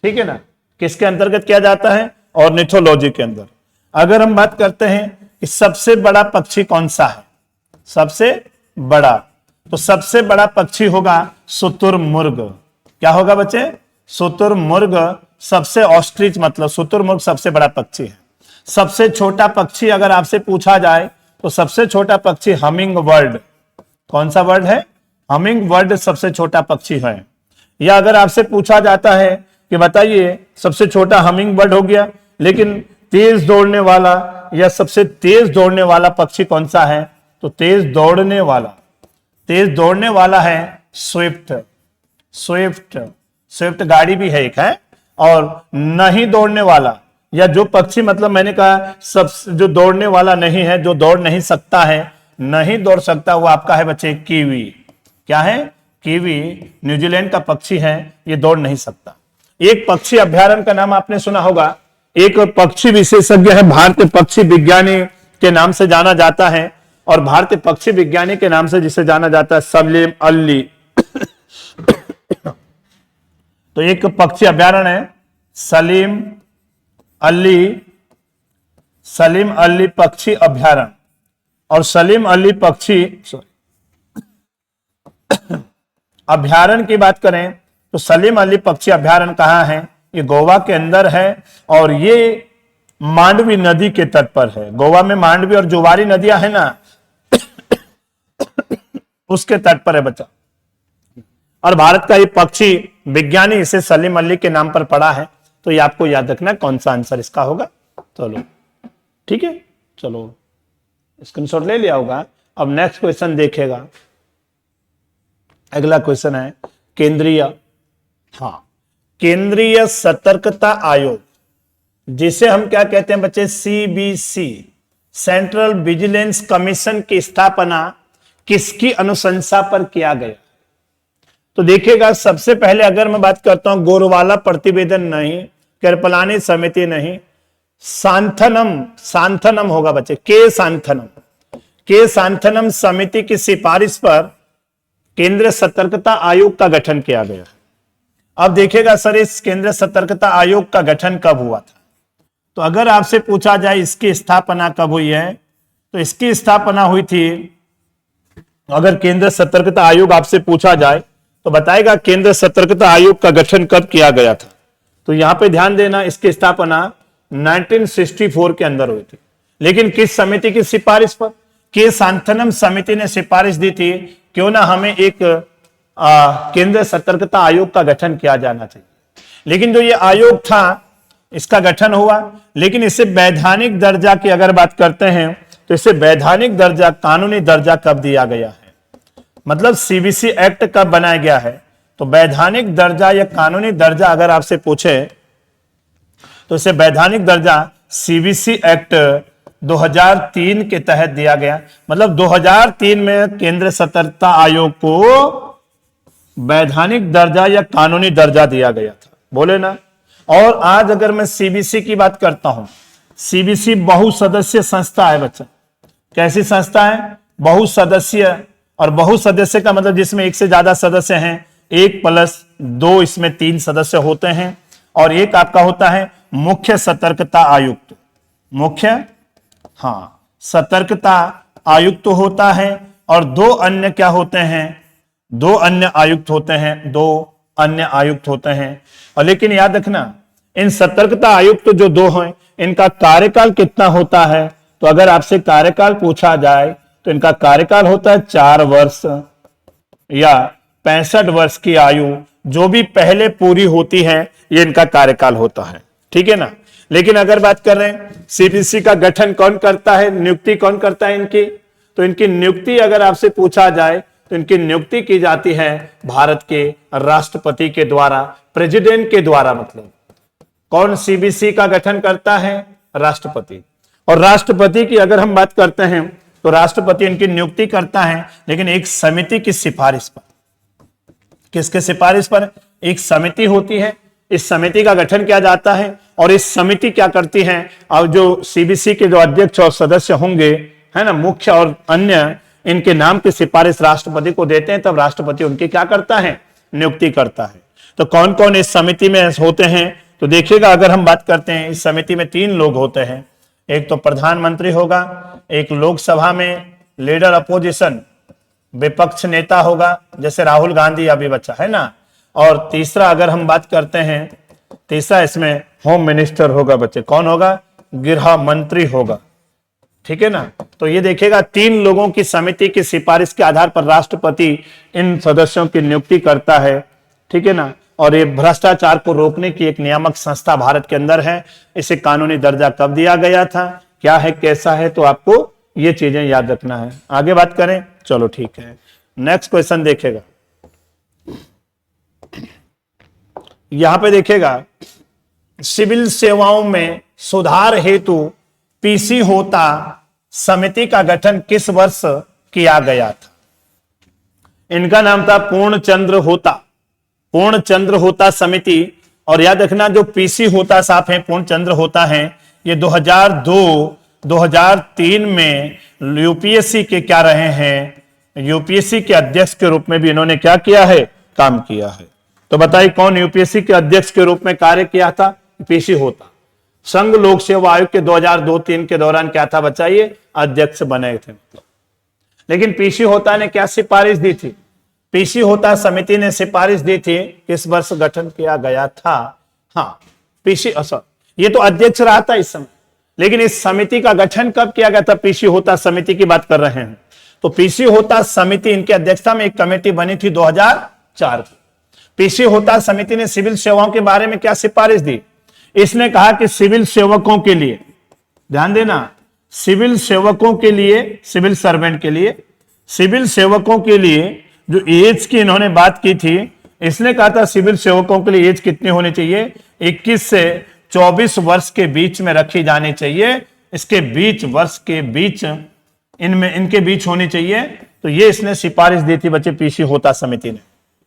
ठीक है ना। किसके अंतर्गत किया जाता है, ऑर्निथोलॉजी के अंदर। अगर हम बात करते हैं कि सबसे बड़ा पक्षी कौन सा है, सबसे बड़ा, तो सबसे बड़ा पक्षी होगा शुतुरमुर्ग। क्या होगा बच्चे, शुतुरमुर्ग सबसे, ऑस्ट्रिच मतलब शुतुरमुर्ग सबसे बड़ा पक्षी है। सबसे छोटा पक्षी अगर आपसे पूछा जाए तो सबसे छोटा पक्षी हमिंग बर्ड। कौन सा बर्ड है, हमिंग बर्ड सबसे छोटा पक्षी है। या अगर आपसे पूछा जाता है कि बताइए सबसे छोटा हमिंग बर्ड हो गया, लेकिन तेज दौड़ने वाला या सबसे तेज दौड़ने वाला पक्षी कौन सा है, तो तेज दौड़ने वाला है स्विफ्ट गाड़ी भी है एक, है। और नहीं दौड़ने वाला, या जो पक्षी मतलब मैंने कहा सब जो दौड़ने वाला नहीं है, जो दौड़ नहीं सकता है, नहीं दौड़ सकता, वो आपका है बच्चे कीवी। क्या है, कीवी न्यूजीलैंड का पक्षी है, ये दौड़ नहीं सकता। एक पक्षी अभ्यारण्य का नाम आपने सुना होगा, एक पक्षी विशेषज्ञ है, भारतीय पक्षी विज्ञानी के नाम से जाना जाता है, और भारतीय पक्षी विज्ञानी के नाम से जिसे जाना जाता है सलीम अली। तो एक पक्षी अभ्यारण्य है सलीम अली पक्षी अभ्यारण्य। और सलीम अली पक्षी अभ्यारण्य की बात करें तो सलीम अली पक्षी अभ्यारण्य कहां है, ये गोवा के अंदर है, और ये मांडवी नदी के तट पर है। गोवा में मांडवी और जुवारी नदियां है ना, उसके तट पर है बच्चा। और भारत का ये पक्षी विज्ञानी इसे सलीम अली के नाम पर पड़ा है। तो ये आपको याद रखना कौन सा आंसर इसका होगा। चलो ठीक है, चलो स्क्रीनशॉट ले लिया होगा। अब नेक्स्ट क्वेश्चन देखेगा, अगला क्वेश्चन है केंद्रीय सतर्कता आयोग, जिसे हम क्या कहते हैं बच्चे, सीबीसी, सेंट्रल विजिलेंस कमीशन की स्थापना किसकी अनुशंसा पर किया गया। तो देखिएगा सबसे पहले अगर मैं बात करता हूं, गोरवाला प्रतिवेदन नहीं, कृपलानी समिति नहीं, सांथनम होगा बच्चे, के सांथनम समिति की सिफारिश पर केंद्रीय सतर्कता आयोग का गठन किया गया। अब देखिएगा सर, इस केंद्रीय सतर्कता आयोग का गठन कब हुआ था? तो अगर आपसे पूछा जाए इसकी स्थापना कब हुई है, तो इसकी स्थापना हुई थी, अगर केंद्रीय सतर्कता आयोग आपसे पूछा जाए तो बताएगा केंद्रीय सतर्कता आयोग का गठन कब किया गया था। तो यहां पे ध्यान देना, इसकी स्थापना 1964 के अंदर हुई थी। लेकिन किस समिति की सिफारिश पर? के शांतनम समिति ने सिफारिश दी थी, क्यों ना हमें एक केंद्रीय सतर्कता आयोग का गठन किया जाना चाहिए। लेकिन जो ये आयोग था, इसका गठन हुआ, लेकिन इसे वैधानिक दर्जा की अगर बात करते हैं तो इसे वैधानिक दर्जा, कानूनी दर्जा कब दिया गया है? मतलब सीबीसी एक्ट कब बनाया गया है? तो वैधानिक दर्जा या कानूनी दर्जा अगर आपसे पूछे तो इसे वैधानिक दर्जा सीबीसी एक्ट 2003 के तहत दिया गया। मतलब 2003 में केंद्रीय सतर्कता आयोग को वैधानिक दर्जा या कानूनी दर्जा दिया गया था, बोले ना। और आज अगर मैं सीबीसी की बात करता हूं, सीबीसी बहुसदस्यीय संस्था है बच्चा। कैसी संस्था है? बहुसदस्यीय। और बहुसदस्य का मतलब जिसमें एक से ज्यादा सदस्य हैं, 1+2, इसमें 3 सदस्य होते हैं। और एक आपका होता है मुख्य सतर्कता आयुक्त, मुख्य सतर्कता आयुक्त होता है। और 2 अन्य क्या होते हैं? 2 अन्य आयुक्त होते हैं, 2 अन्य आयुक्त होते हैं। और लेकिन याद रखना, इन सतर्कता आयुक्त जो 2 हैं, इनका कार्यकाल कितना होता है? तो अगर आपसे कार्यकाल पूछा जाए तो इनका कार्यकाल होता है 4 वर्ष या 65 वर्ष की आयु जो भी पहले पूरी होती है, ये इनका कार्यकाल होता है, ठीक है ना। लेकिन अगर बात कर रहे हैं सीबीसी का गठन कौन करता है, नियुक्ति कौन करता है इनकी, तो इनकी नियुक्ति अगर आपसे पूछा जाए तो इनकी नियुक्ति की जाती है भारत के राष्ट्रपति के द्वारा, प्रेसिडेंट के द्वारा। मतलब कौन सीबीसी का गठन करता है? राष्ट्रपति। और राष्ट्रपति की अगर हम बात करते हैं तो राष्ट्रपति इनकी नियुक्ति करता है, लेकिन एक समिति की सिफारिश पर। किसके सिफारिश पर? एक समिति होती है, इस समिति का गठन किया जाता है। और इस समिति क्या करती है? और जो सीबीसी के जो अध्यक्ष और सदस्य होंगे, है ना, मुख्य और अन्य, इनके नाम की सिफारिश राष्ट्रपति को देते हैं, तब राष्ट्रपति उनकी क्या करता है? नियुक्ति करता है। तो कौन कौन इस समिति में होते हैं? तो देखिएगा, अगर हम बात करते हैं इस समिति में 3 लोग होते हैं। एक तो प्रधानमंत्री होगा, एक लोकसभा में लीडर अपोजिशन विपक्ष नेता होगा, जैसे राहुल गांधी अभी बच्चा है ना। और तीसरा अगर हम बात करते हैं, तीसरा इसमें होम मिनिस्टर होगा बच्चे। कौन होगा? गृह मंत्री होगा, ठीक है ना। तो ये देखिएगा 3 लोगों की समिति की सिफारिश के आधार पर राष्ट्रपति इन सदस्यों की नियुक्ति करता है, ठीक है ना। और ये भ्रष्टाचार को रोकने की एक नियामक संस्था भारत के अंदर है। इसे कानूनी दर्जा कब दिया गया था, क्या है, कैसा है, तो आपको ये चीजें याद रखना है। आगे बात करें, चलो ठीक है। नेक्स्ट क्वेश्चन देखेगा, यहां पे देखिएगा, सिविल सेवाओं में सुधार हेतु पीसी होता समिति का गठन किस वर्ष किया गया था? इनका नाम था पूर्णचंद्र होता, पूर्णचंद्र होता समिति। और याद रखना, जो पीसी होता साहब है, पूर्णचंद्र होता है, ये 2002-2003 में यूपीएससी के क्या रहे हैं? यूपीएससी के अध्यक्ष के रूप में भी इन्होंने क्या किया है? काम किया है। तो बताइए कौन यूपीएससी के अध्यक्ष के रूप में कार्य किया था? पीसी होता। संघ लोक सेवा आयोग के 2002-03 के दौरान क्या था बच्चा? ये अध्यक्ष बने थे। लेकिन पीसी होता ने क्या सिफारिश दी थी? पीसी होता समिति ने सिफारिश दी थी, किस वर्ष गठन किया गया था? पीसी, ये तो अध्यक्ष रहा था इस समय, लेकिन इस समिति का गठन कब किया गया था? पीसी होता समिति की बात कर रहे हैं। तो पीसी होता समिति, इनकी अध्यक्षता में एक कमेटी बनी थी 2004 की। पीसी होता समिति ने सिविल सेवाओं के बारे में क्या सिफारिश दी? इसने कहा कि सिविल सेवकों के लिए, ध्यान देना, सिविल सेवकों के लिए, सिविल सर्वेंट के लिए, सिविल सेवकों के लिए जो एज की इन्होंने बात की थी, इसने कहा था सिविल सेवकों के लिए एज कितनी होनी चाहिए? 21 से 24 वर्ष के बीच में रखी जानी चाहिए। इसके बीच, वर्ष के बीच, इनमें, इनके बीच होनी चाहिए। तो ये इसने सिफारिश दी थी बच्चे पीसी होता समिति ने,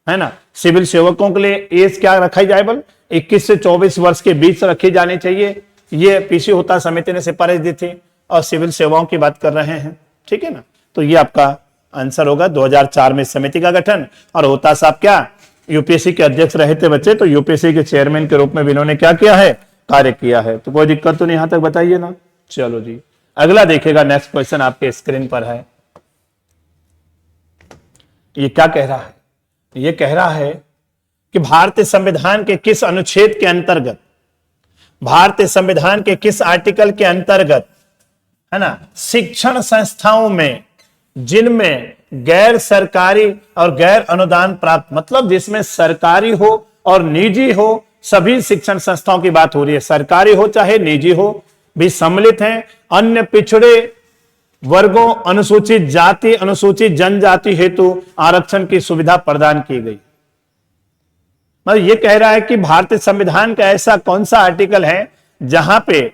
है ना। सिविल सेवकों के लिए एज क्या रखी जाए? बल 21 से 24 वर्ष के बीच रखी जानी चाहिए। ये पीसी होता समिति ने सिफारिश दी थी, और सिविल सेवाओं की बात कर रहे हैं, ठीक है ना। तो ये आपका आंसर होगा 2004 में समिति का गठन। और होता साहब क्या? यूपीएससी के अध्यक्ष रहे थे बच्चे, तो यूपीएससी के चेयरमैन के रूप में भी इन्होंने क्या किया है, कार्य किया है। तो कोई दिक्कत तो नहीं, यहां तक बताइए ना। चलो जी, अगला देखिएगा, नेक्स्ट क्वेश्चन आपके स्क्रीन पर है। ये क्या कह रहा है, ये कह रहा है कि भारतीय संविधान के किस अनुच्छेद के अंतर्गत, भारतीय संविधान के किस आर्टिकल के अंतर्गत, है ना, शिक्षण संस्थाओं में जिनमें गैर सरकारी और गैर अनुदान प्राप्त, मतलब जिसमें सरकारी हो और निजी हो, सभी शिक्षण संस्थाओं की बात हो रही है, सरकारी हो चाहे निजी हो, भी सम्मिलित हैं, अन्य पिछड़े वर्गों, अनुसूचित जाति, अनुसूचित जनजाति हेतु आरक्षण की सुविधा प्रदान की गई। मतलब ये कह रहा है कि भारतीय संविधान का ऐसा कौन सा आर्टिकल है जहां पे,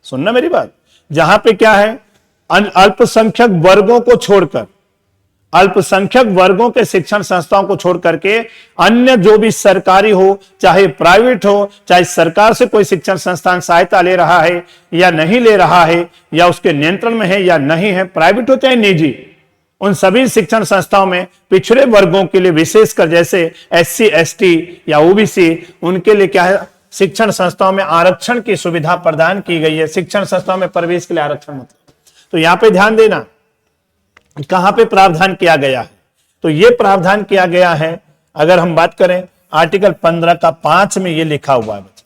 सुनना मेरी बात, जहां पे क्या है, अल्पसंख्यक वर्गों को छोड़कर, अल्पसंख्यक वर्गों के शिक्षण संस्थाओं को छोड़ करके अन्य जो भी सरकारी हो चाहे प्राइवेट हो, चाहे सरकार से कोई शिक्षण संस्थान सहायता ले रहा है या नहीं ले रहा है, या उसके नियंत्रण में है या नहीं है, प्राइवेट हो चाहे निजी, उन सभी शिक्षण संस्थाओं में पिछड़े वर्गों के लिए विशेषकर जैसे एससी, एसटी या ओबीसी, उनके लिए क्या है, शिक्षण संस्थाओं में आरक्षण की सुविधा प्रदान की गई है। शिक्षण संस्थाओं में प्रवेश के लिए आरक्षण मतलब, तो यहां पे ध्यान देना कहां पे प्रावधान किया गया है, तो ये प्रावधान किया गया है, अगर हम बात करें आर्टिकल 15 का 5 में ये लिखा हुआ है बच्चा।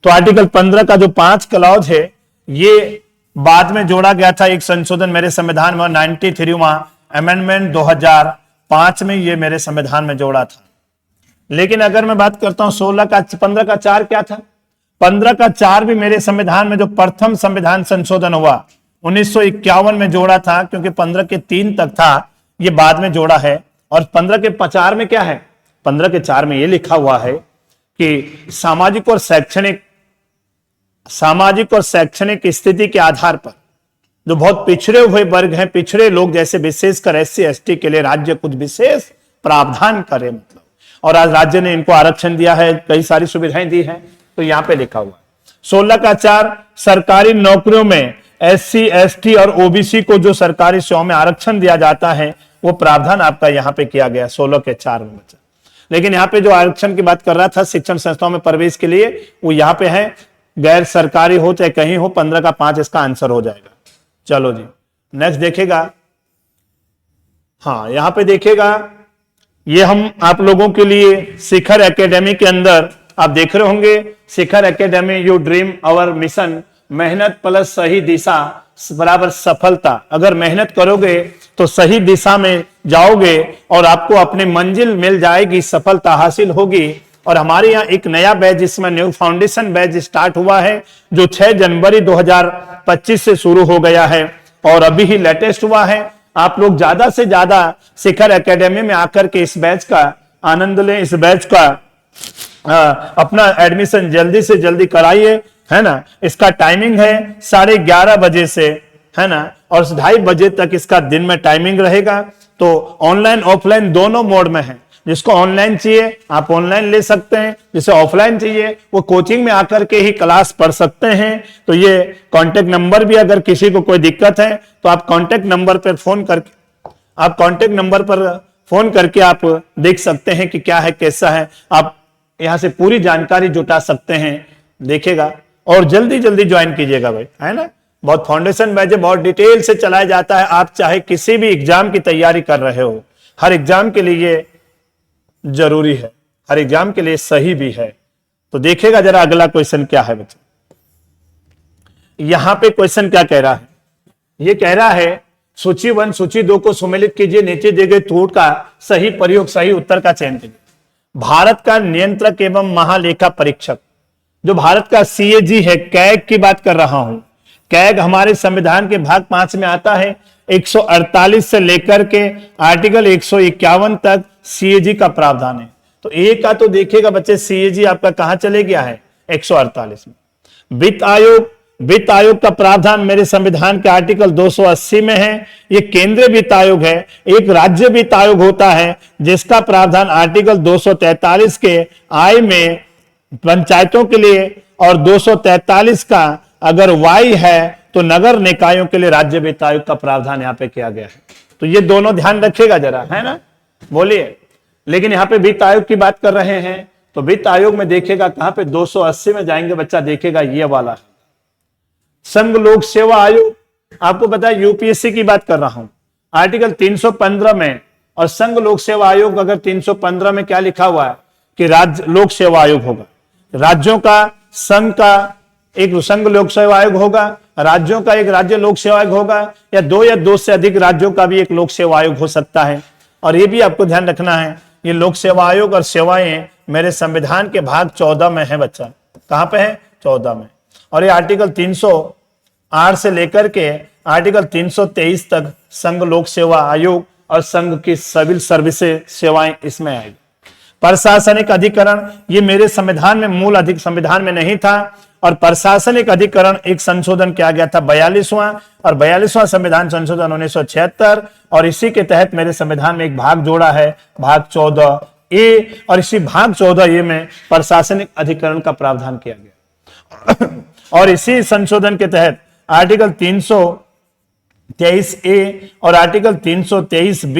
तो आर्टिकल 15 का जो 5 क्लॉज है, ये बाद में जोड़ा गया था, एक संशोधन मेरे संविधान में 93वां अमेंडमेंट 2005 में ये मेरे संविधान में जोड़ा था। लेकिन अगर मैं बात करता हूं 15 का 4 क्या था, 15 का 4 भी मेरे संविधान में जो प्रथम संविधान संशोधन हुआ 1951 में जोड़ा था, क्योंकि 15 के 3 तक था, ये बाद में जोड़ा है। और 15 के 4 में क्या है, 15 के 4 में ये लिखा हुआ है कि सामाजिक और शैक्षणिक स्थिति के आधार पर जो बहुत पिछड़े हुए वर्ग हैं, पिछड़े लोग जैसे विशेषकर एससी, एसटी के लिए राज्य कुछ विशेष प्रावधान करे, मतलब, और आज राज्य ने इनको आरक्षण दिया है, कई सारी सुविधाएं दी हैं, तो यहां पे लिखा हुआ है। 16 का 4 सरकारी नौकरियों में एससी, एसटी और ओबीसी को जो सरकारी सेवाओं में आरक्षण दिया जाता है, वो प्रावधान आपका यहाँ पे किया गया 16 के 4 में बच्चा। लेकिन यहाँ पे जो आरक्षण की बात कर रहा था शिक्षण संस्थाओं में प्रवेश के लिए, वो यहाँ पे है गैर सरकारी हो चाहे कहीं हो, 15 का 5 इसका आंसर हो जाएगा। चलो जी, नेक्स्ट देखेगा, हाँ यहां पे देखेगा, ये हम आप लोगों के लिए शिखर एकेडमी के अंदर आप देख रहे होंगे, Shikhar academy you dream our mission, मेहनत प्लस सही दिशा बराबर सफलता। अगर मेहनत करोगे तो सही दिशा में जाओगे और आपको अपनी मंजिल मिल जाएगी, सफलता हासिल होगी। और हमारे यहाँ एक नया बैच जिसमें न्यू फाउंडेशन बैच स्टार्ट हुआ है, जो 6 जनवरी 2025 से शुरू हो गया है और अभी ही लेटेस्ट हुआ है। आप लोग ज्यादा से ज्यादा शिखर एकेडमी में आकर के इस बैच का आनंद लें, इस बैच का अपना एडमिशन जल्दी से जल्दी कराइए, है ना। इसका टाइमिंग है 11:30 बजे से, है ना, और 2:30 बजे तक इसका दिन में टाइमिंग रहेगा। तो ऑनलाइन ऑफलाइन दोनों मोड में है। जिसको ऑनलाइन चाहिए आप ऑनलाइन ले सकते हैं, जिसे ऑफलाइन चाहिए वो कोचिंग में आकर के ही क्लास पढ़ सकते हैं। तो ये कॉन्टेक्ट नंबर भी, अगर किसी को कोई दिक्कत है तो आप कॉन्टेक्ट नंबर पर फोन करके आप देख सकते हैं कि क्या है कैसा है। आप यहां से पूरी जानकारी जुटा सकते हैं, देखेगा और जल्दी जल्दी ज्वाइन कीजिएगा भाई, है ना। बहुत फाउंडेशन बैच बहुत डिटेल से चलाया जाता है। आप चाहे किसी भी एग्जाम की तैयारी कर रहे हो, हर एग्जाम के लिए जरूरी है, हर एग्जाम के लिए सही भी है। तो देखिएगा जरा अगला क्वेश्चन क्या है बच्चे। यहां पे क्वेश्चन क्या कह रहा है, ये कह रहा है सूची 1 सूची 2 को सम्मिलित कीजिए, नीचे दिए गए त्रुटि का सही प्रयोग, सही उत्तर का चयन कीजिए। भारत का नियंत्रक एवं महालेखा परीक्षक, जो भारत का सीएजी है, कैग की बात कर रहा हूं। कैग हमारे संविधान के भाग 5 में आता है। 148 से लेकर के आर्टिकल 151 तक सीएजी का प्रावधान है। तो ए का तो देखिएगा बच्चे, सीएजी आपका कहां चले गया है 148 में। वित्त आयोग का प्रावधान मेरे संविधान के आर्टिकल 280 में है। ये केंद्रीय वित्त आयोग है। एक राज्य वित्त आयोग होता है जिसका प्रावधान आर्टिकल 243 के आय में पंचायतों के लिए, और 243 का अगर वाई है तो नगर निकायों के लिए राज्य वित्त आयोग का प्रावधान यहां पे किया गया है। तो ये दोनों ध्यान रखिएगा जरा, है ना, बोलिए। लेकिन यहाँ पे वित्त आयोग की बात कर रहे हैं तो वित्त आयोग में देखेगा कहां पे 280 में जाएंगे बच्चा, देखेगा ये वाला संघ लोक सेवा आयोग। आपको पता है यूपीएससी की बात कर रहा हूं, आर्टिकल 315 में, और संघ लोक सेवा आयोग अगर 315 में क्या लिखा हुआ है कि राज्य लोक सेवा आयोग होगा, राज्यों का संघ का एक संघ लोक सेवा आयोग होगा, राज्यों का एक राज्य लोक सेवा आयोग होगा, या दो से अधिक राज्यों का भी एक लोक सेवा आयोग हो सकता है। और ये भी आपको ध्यान रखना है, ये लोक सेवा आयोग और सेवाएं मेरे संविधान के भाग 14 में है बच्चा। कहां पे है? 14 में। और ये आर्टिकल 308 से लेकर के आर्टिकल 323 तक संघ लोक सेवा आयोग और संघ की सिविल सर्विसेज सेवाएं इसमें आएगी। प्रशासनिक अधिकरण ये मेरे संविधान में मूल अधिक संविधान में नहीं था, और प्रशासनिक अधिकरण एक संशोधन किया गया था 42वां, और 42वां संविधान संशोधन 1976, और इसी के तहत मेरे संविधान में एक भाग जोड़ा है, भाग 14A, और इसी भाग 14A में प्रशासनिक अधिकरण का प्रावधान किया गया। और इसी संशोधन के तहत आर्टिकल 323A और आर्टिकल 323B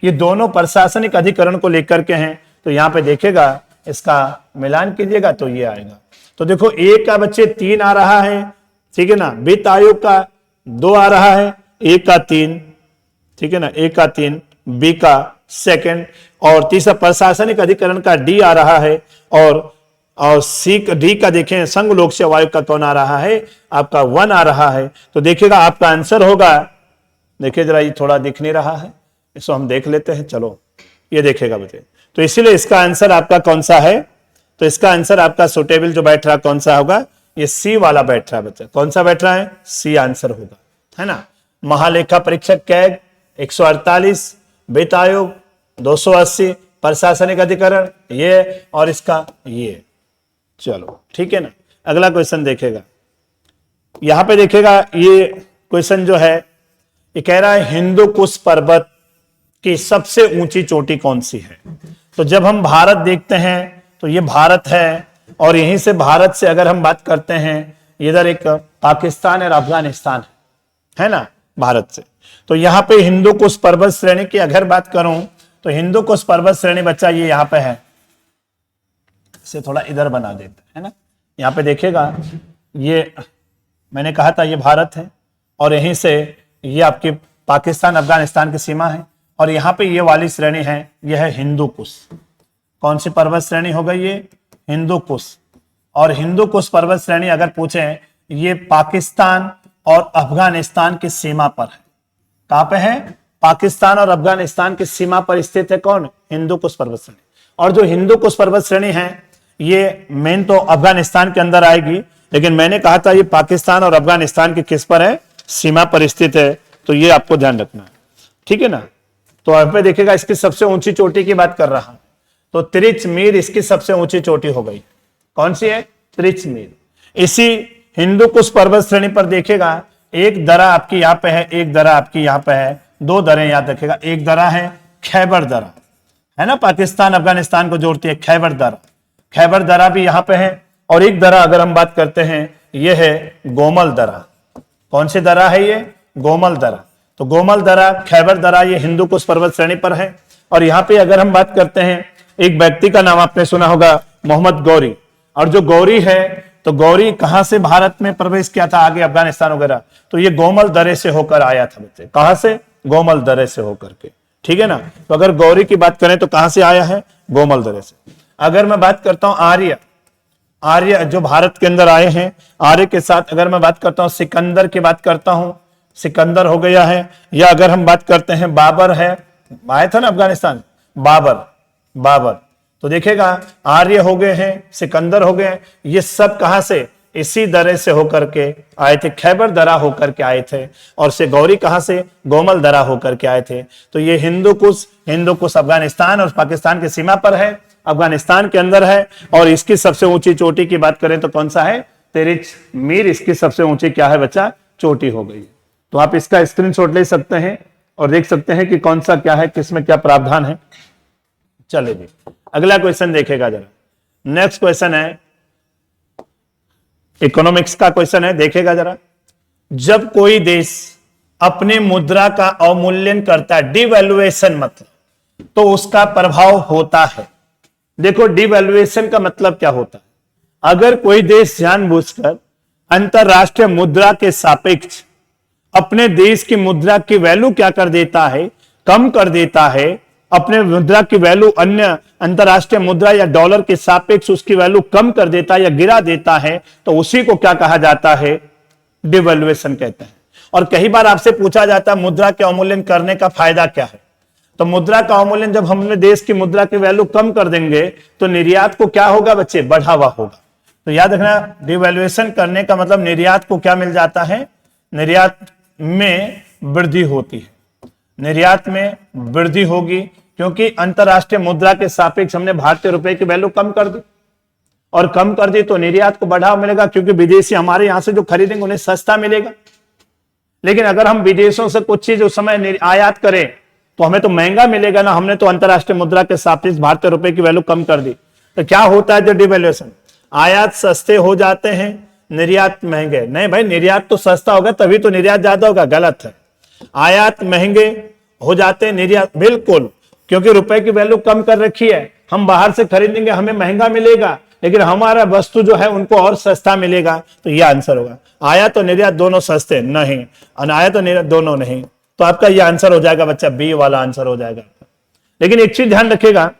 ये दोनों प्रशासनिक अधिकरण को लेकर के हैं। तो यहां पे देखेगा, इसका मिलान कीजिएगा तो ये आएगा। तो देखो ए का बच्चे 3 आ रहा है, ठीक है ना, वित्त आयोग का 2 आ रहा है, ए का 3, ठीक है ना, ए का 3, बी का 2, और तीसरा प्रशासनिक अधिकरण का डी आ रहा है, और सी डी का देखें संघ लोक सेवा आयोग का कौन आ रहा है, आपका 1 आ रहा है। तो देखिएगा आपका आंसर होगा, देखिए जरा ये थोड़ा दिख नहीं रहा है, इसको हम देख लेते हैं, चलो ये देखेगा बच्चे। तो इसीलिए इसका आंसर आपका कौन सा है, तो इसका आंसर आपका सुटेबल जो बैठ रहा कौन सा होगा, ये सी वाला बैठ रहा है बच्चा। कौन सा बैठ रहा है? सी आंसर होगा, है ना। महालेखा परीक्षक कैग 148, वित्त आयोग 280, प्रशासनिक अधिकरण ये, और इसका ये। चलो ठीक है ना। अगला क्वेश्चन देखेगा, यहां पे देखेगा ये क्वेश्चन जो है, ये कह रहा है हिंदू कुश पर्वत की सबसे ऊंची चोटी कौन सी है। तो जब हम भारत देखते हैं तो ये भारत है, और यहीं से भारत से अगर हम बात करते हैं, इधर एक पाकिस्तान और अफगानिस्तान है ना भारत से। तो यहाँ पे हिंदू कुश पर्वत श्रेणी की अगर बात करूं तो हिंदू कुश पर्वत श्रेणी बच्चा ये यहाँ पे है, इसे थोड़ा इधर बना देते है ना। यहाँ पे देखिएगा, ये मैंने कहा था ये भारत है, और यहीं से ये आपकी पाकिस्तान अफगानिस्तान की सीमा है, और यहाँ पे ये वाली श्रेणी है, यह है हिंदू कुश। कौन सी पर्वत श्रेणी हो गई? ये हिंदू कुश। और हिंदू कुश पर्वत श्रेणी अगर पूछें, ये पाकिस्तान और अफगानिस्तान की सीमा पर है। कहां पे है? पाकिस्तान और अफगानिस्तान की सीमा पर स्थित है कौन? हिंदू कुश पर्वत श्रेणी। और जो हिंदू कुश पर्वत श्रेणी है ये मेन तो अफगानिस्तान के अंदर आएगी, लेकिन मैंने कहा था ये पाकिस्तान और अफगानिस्तान की किस पर है? सीमा पर स्थित है। तो ये आपको ध्यान रखना है, ठीक है ना। तो यहाँ पे देखिएगा इसकी सबसे ऊंची चोटी की बात कर रहा हूं, तो त्रिचमीर इसकी सबसे ऊंची चोटी हो गई। कौन सी है? त्रिचमीर। इसी हिंदू कुश पर्वत श्रेणी पर देखेगा, एक दरा आपकी यहाँ पे है, एक दरा आपकी यहाँ पे है, 2 दरें याद रखेगा। एक दरा है खैबर दरा, है ना, पाकिस्तान अफगानिस्तान को जोड़ती है, खैबर दरा। खैबर दरा भी यहाँ पे है, और एक दरा अगर हम बात करते हैं ये है गोमल दरा। कौन सी दरा है ये? गोमल दरा। तो गोमल दरा, खैबर दरा ये हिंदू कुश पर्वत श्रेणी पर है। और यहाँ पे अगर हम बात करते हैं, एक व्यक्ति का नाम आपने सुना होगा, मोहम्मद गौरी। और जो गौरी है, तो गौरी कहां से भारत में प्रवेश किया था आगे अफगानिस्तान वगैरह, तो ये गोमल दरे से होकर आया था बच्चे। कहां से? गोमल दरे से होकर के, ठीक है ना। तो अगर गौरी की बात करें तो कहां से आया है? गोमल दरे से। अगर मैं बात करता हूं आर्य, आर्य जो भारत के अंदर आए हैं, आर्य के साथ अगर मैं बात करता हूं सिकंदर की बात करता हूं, सिकंदर हो गया है। या अगर हम बात करते हैं बाबर है, आया था ना अफगानिस्तान, बाबर। तो देखिएगा आर्य हो गए हैं, सिकंदर हो गए, ये सब कहां से? इसी दरे से होकर के आए थे, खैबर दरा होकर के आए थे। और से गौरी कहां से? गोमल दरा होकर के आए थे। तो ये हिंदू कुश अफगानिस्तान और पाकिस्तान की सीमा पर है, अफगानिस्तान के अंदर है। और इसकी सबसे ऊंची चोटी की बात करें तो कौन सा है? तिरिचमीर इसकी सबसे ऊंची क्या है बच्चा? चोटी हो गई। तो आप इसका स्क्रीनशॉट ले सकते हैं और देख सकते हैं कि कौन सा क्या है, किसमें क्या प्रावधान है। चलिए जी, अगला क्वेश्चन देखेगा जरा। नेक्स्ट क्वेश्चन है इकोनॉमिक्स का क्वेश्चन है, देखेगा जरा। जब कोई देश अपने मुद्रा का अवमूल्यन करता है, डिवैल्यूएशन मतलब तो उसका प्रभाव होता है। देखो डिवैल्यूएशन का मतलब क्या होता है। अगर कोई देश जानबूझकर अंतरराष्ट्रीय मुद्रा के सापेक्ष अपने देश की मुद्रा की वैल्यू क्या कर देता है, कम कर देता है, अपने मुद्रा की वैल्यू अन्य अंतरराष्ट्रीय मुद्रा या डॉलर के सापेक्ष उसकी वैल्यू कम कर देता है या गिरा देता है, तो उसी को क्या कहा जाता है, डिवैल्यूएशन कहते हैं। और कई बार आपसे पूछा जाता है मुद्रा के अवमूल्यन करने का फायदा क्या है। तो मुद्रा का अवमूल्यन जब हम अपने देश की मुद्रा की वैल्यू कम कर देंगे तो निर्यात को क्या होगा बच्चे, बढ़ावा होगा। तो याद रखना डिवैल्यूएशन करने का मतलब निर्यात को क्या मिल जाता है, निर्यात में वृद्धि होती है, निर्यात में वृद्धि होगी, क्योंकि अंतरराष्ट्रीय मुद्रा के सापेक्ष हमने भारतीय रुपए की वैल्यू कम कर दी, और कम कर दी तो निर्यात को बढ़ावा मिलेगा, क्योंकि विदेशी हमारे यहां से जो खरीदेंगे उन्हें सस्ता मिलेगा। लेकिन अगर हम विदेशों से कुछ चीज उस समय आयात करें तो हमें तो महंगा मिलेगा ना, हमने तो अंतरराष्ट्रीय मुद्रा के सापेक्ष भारतीय रुपए की वैल्यू कम कर दी। तो क्या होता है जो डिवैल्यूएशन, आयात सस्ते हो जाते हैं, निर्यात महंगे। नहीं भाई, निर्यात तो सस्ता होगा तभी तो निर्यात ज्यादा होगा, गलत है। आयात महंगे हो जाते हैं, निर्यात बिल्कुल, क्योंकि रुपए की वैल्यू कम कर रखी है। हम बाहर से खरीदेंगे हमें महंगा मिलेगा, लेकिन हमारा वस्तु जो है उनको और सस्ता मिलेगा। तो यह आंसर होगा। आयात और निर्यात दोनों सस्ते नहीं, अनायात और निर्यात दोनों नहीं। तो आपका यह आंसर हो जाएगा बच्चा, बी वाला आंसर हो जाएगा। लेकिन एक चीज ध्यान रखिएगा,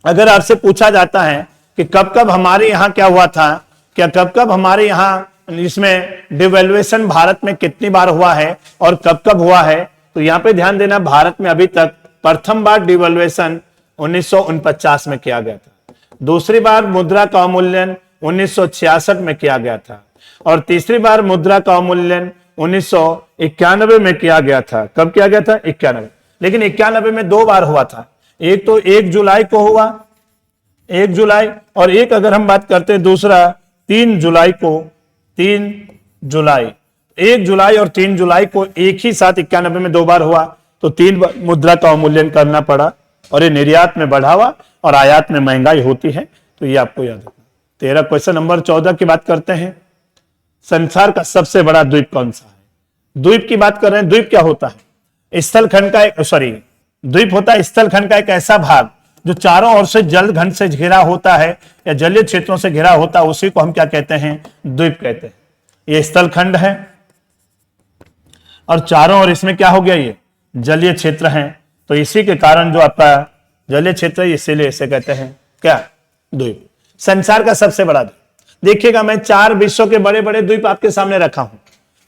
अगर आपसे पूछा जाता है कि कब कब हमारे यहां क्या हुआ था, क्या कब कब हमारे यहां इसमें डिवैल्यूएशन भारत में कितनी बार हुआ है और कब कब हुआ है, तो यहां पे ध्यान देना, भारत में अभी तक प्रथम बार डिवैल्यूएशन 1949 में किया गया था, दूसरी बार मुद्रा का अवमूल्यन 1966 में किया गया था, और तीसरी बार मुद्रा का अवमूल्यन 1991 में किया गया था। कब किया गया था, 91। लेकिन 91 में दो बार हुआ था, एक तो 1 जुलाई को हुआ, 1 जुलाई, और एक अगर हम बात करते हैं दूसरा 3 जुलाई को, 3 जुलाई, 1 जुलाई और 3 जुलाई को एक ही साथ 91 में दो बार हुआ, तो 3 बार मुद्रा का अवमूल्यन करना पड़ा, और ये निर्यात में बढ़ावा और आयात में महंगाई होती है। तो ये आपको याद रखना। 13 क्वेश्चन नंबर 14 की बात करते हैं। संसार का सबसे बड़ा द्वीप कौन सा है? द्वीप की बात कर रहे हैं। द्वीप क्या होता है? स्थलखंड का एक, द्वीप होता है स्थलखंड का एक ऐसा भाग जो चारों ओर से जल घन से घिरा होता है या जलीय क्षेत्रों से घिरा होता है, उसी को हम क्या कहते हैं, द्वीप कहते हैं। ये स्थलखंड है और चारों ओर इसमें क्या हो गया, ये जलीय क्षेत्र है। तो इसी के कारण जो आपका जलीय क्षेत्र है, इसीलिए इसे कहते हैं क्या, द्वीप। संसार का सबसे बड़ा द्वीप, देखिएगा मैं 4 विश्व के बड़े बड़े द्वीप आपके सामने रखा हूं।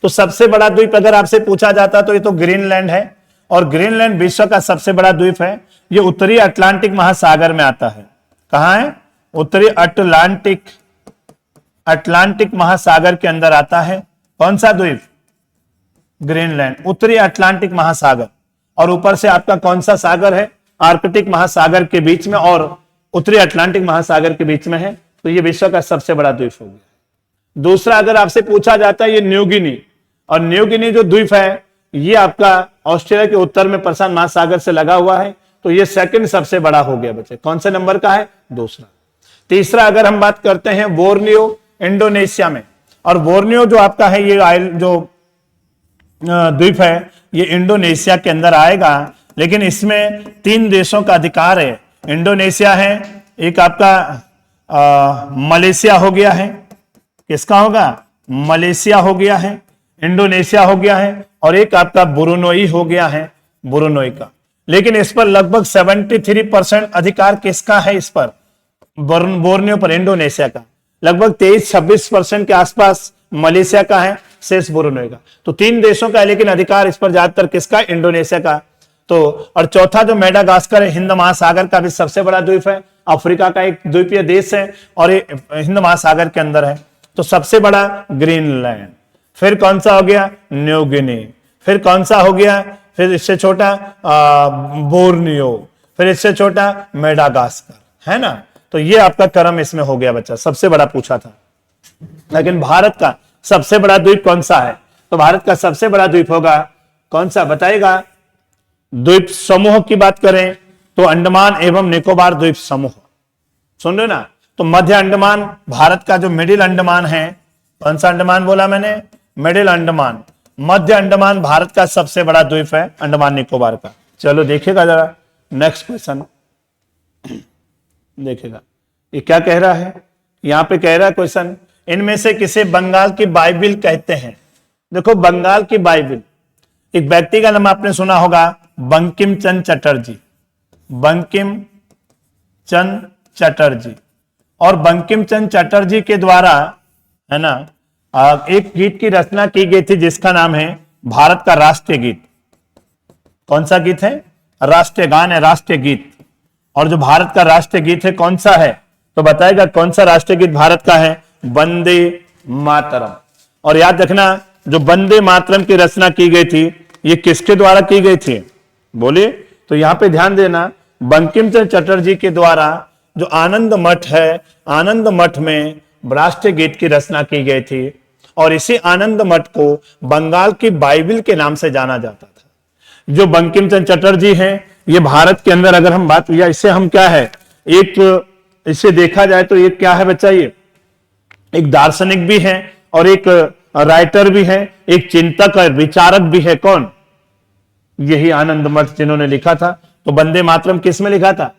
तो सबसे बड़ा द्वीप अगर आपसे पूछा जाता तो ये तो ग्रीनलैंड है, और ग्रीनलैंड विश्व का सबसे बड़ा द्वीप है। ये उत्तरी अटलांटिक महासागर में आता है। कहां है? उत्तरी अटलांटिक महासागर के अंदर आता है। कौन सा द्वीप? ग्रीनलैंड, उत्तरी अटलांटिक महासागर। और ऊपर से आपका कौन सा सागर है? आर्कटिक महासागर के बीच में और उत्तरी अटलांटिक महासागर के बीच में है। तो ये विश्व का सबसे बड़ा द्वीप हो गया। दूसरा अगर आपसे पूछा जाता है ये न्यू गिनी, और न्यू गिनी जो द्वीप है ये आपका ऑस्ट्रेलिया के उत्तर में प्रशांत महासागर से लगा हुआ है। तो ये सेकंड सबसे बड़ा हो गया बच्चे। कौन से नंबर का है? दूसरा। तीसरा अगर हम बात करते हैं बोर्नियो, इंडोनेशिया में, और बोर्नियो जो आपका है ये जो द्वीप है ये इंडोनेशिया के अंदर आएगा, लेकिन इसमें 3 देशों का अधिकार है। इंडोनेशिया है, एक आपका मलेशिया हो गया है। किसका होगा? मलेशिया हो गया है, इंडोनेशिया हो गया है, और एक आपका ब्रुनोई हो गया है, ब्रुनोई का। लेकिन इस पर लगभग 73% अधिकार किसका है? इस पर बोर्नियो पर, इंडोनेशिया का। लगभग 23-26% के आसपास मलेशिया का है, शेष ब्रुनोई का। तो 3 देशों का है, लेकिन अधिकार इस पर ज्यादातर किसका? इंडोनेशिया का। तो और चौथा जो मेडागास्कर है, हिंद महासागर का भी सबसे बड़ा द्वीप है, अफ्रीका का एक द्वीपीय देश है और ये हिंद महासागर के अंदर है। तो सबसे बड़ा ग्रीनलैंड, फिर कौन सा हो गया? न्यू गिनी, फिर कौन सा हो गया? फिर इससे छोटा बोर्नियो, फिर इससे छोटा मेडागास्कर, है ना। तो ये आपका क्रम इसमें हो गया बच्चा, सबसे बड़ा पूछा था। लेकिन भारत का सबसे बड़ा द्वीप कौन सा है? तो भारत का सबसे बड़ा द्वीप होगा कौन सा, बताइएगा? द्वीप समूह की बात करें तो अंडमान एवं निकोबार द्वीप समूह, सुन रहे ना। तो मध्य अंडमान भारत का जो मिडिल अंडमान है, कौन सा अंडमान बोला मैंने? मिडिल अंडमान। मध्य अंडमान भारत का सबसे बड़ा द्वीप है अंडमान निकोबार का। चलो देखिएगा जरा, नेक्स्ट क्वेश्चन देखिएगा, ये क्या कह रहा है, यहां पे कह रहा है क्वेश्चन, इनमें से किसे बंगाल की बाइबिल कहते हैं। देखो बंगाल की बाइबिल, एक व्यक्ति का नाम आपने सुना होगा, बंकिम चंद्र चटर्जी, बंकिम चंद्र चटर्जी। और बंकिम चंद्र चटर्जी के द्वारा, है ना, एक गीत की रचना की गई थी जिसका नाम है भारत का राष्ट्रीय गीत। कौन सा गीत है? राष्ट्रीय गान है, राष्ट्रीय गीत। और जो भारत का राष्ट्रीय गीत है कौन सा है, तो बताएगा कौन सा राष्ट्रीय गीत भारत का है? वंदे मातरम। और याद रखना, जो वंदे मातरम की रचना की गई थी, ये किसके द्वारा की गई थी बोलिए? तो यहां पे ध्यान देना, बंकिम चंद्र चटर्जी के द्वारा जो आनंद मठ है, आनंद मठ में राष्ट्रीय गीत की रचना की गई थी। और इसी आनंद मठ को बंगाल की बाइबिल के नाम से जाना जाता था। जो बंकिम चंद्र चटर्जी हैं, ये भारत के अंदर अगर हम बात किया, इससे हम क्या है, एक इसे देखा जाए तो ये क्या है बच्चा, ये एक दार्शनिक भी है और एक राइटर भी है, एक चिंतक और विचारक भी है। कौन? यही आनंद मठ जिन्होंने लिखा था। तो वंदे मातरम किस में लिखा था?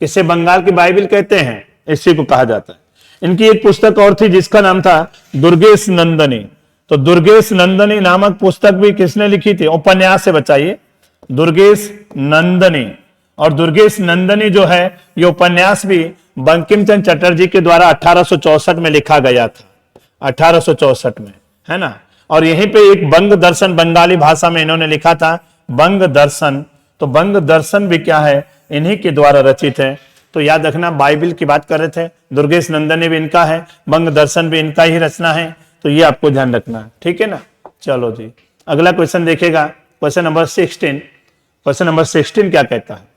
किसे बंगाल की बाइबिल कहते हैं, इसी को कहा जाता है। इनकी एक पुस्तक और थी जिसका नाम था दुर्गेश नंदनी। तो दुर्गेश नंदनी नामक पुस्तक भी किसने लिखी थी? उपन्यास से बचाइए, दुर्गेश नंदनी। और दुर्गेश नंदनी जो है, ये उपन्यास भी बंकिम चंद्र चटर्जी के द्वारा 1864 में लिखा गया था, 1864 में, है ना। और यहीं पे एक बंग दर्शन बंगाली भाषा में इन्होंने लिखा था, बंग दर्शन। तो बंग दर्शन भी क्या है, इन्हीं के द्वारा रचित है। तो याद रखना, बाइबिल की बात कर रहे थे, दुर्गेश नंदनी भी इनका है, बंग दर्शन भी इनका ही रचना है। तो ये आपको ध्यान रखना है, ठीक है ना। चलो जी, अगला क्वेश्चन देखेगा, क्वेश्चन नंबर 16। क्वेश्चन नंबर 16 क्या कहता है?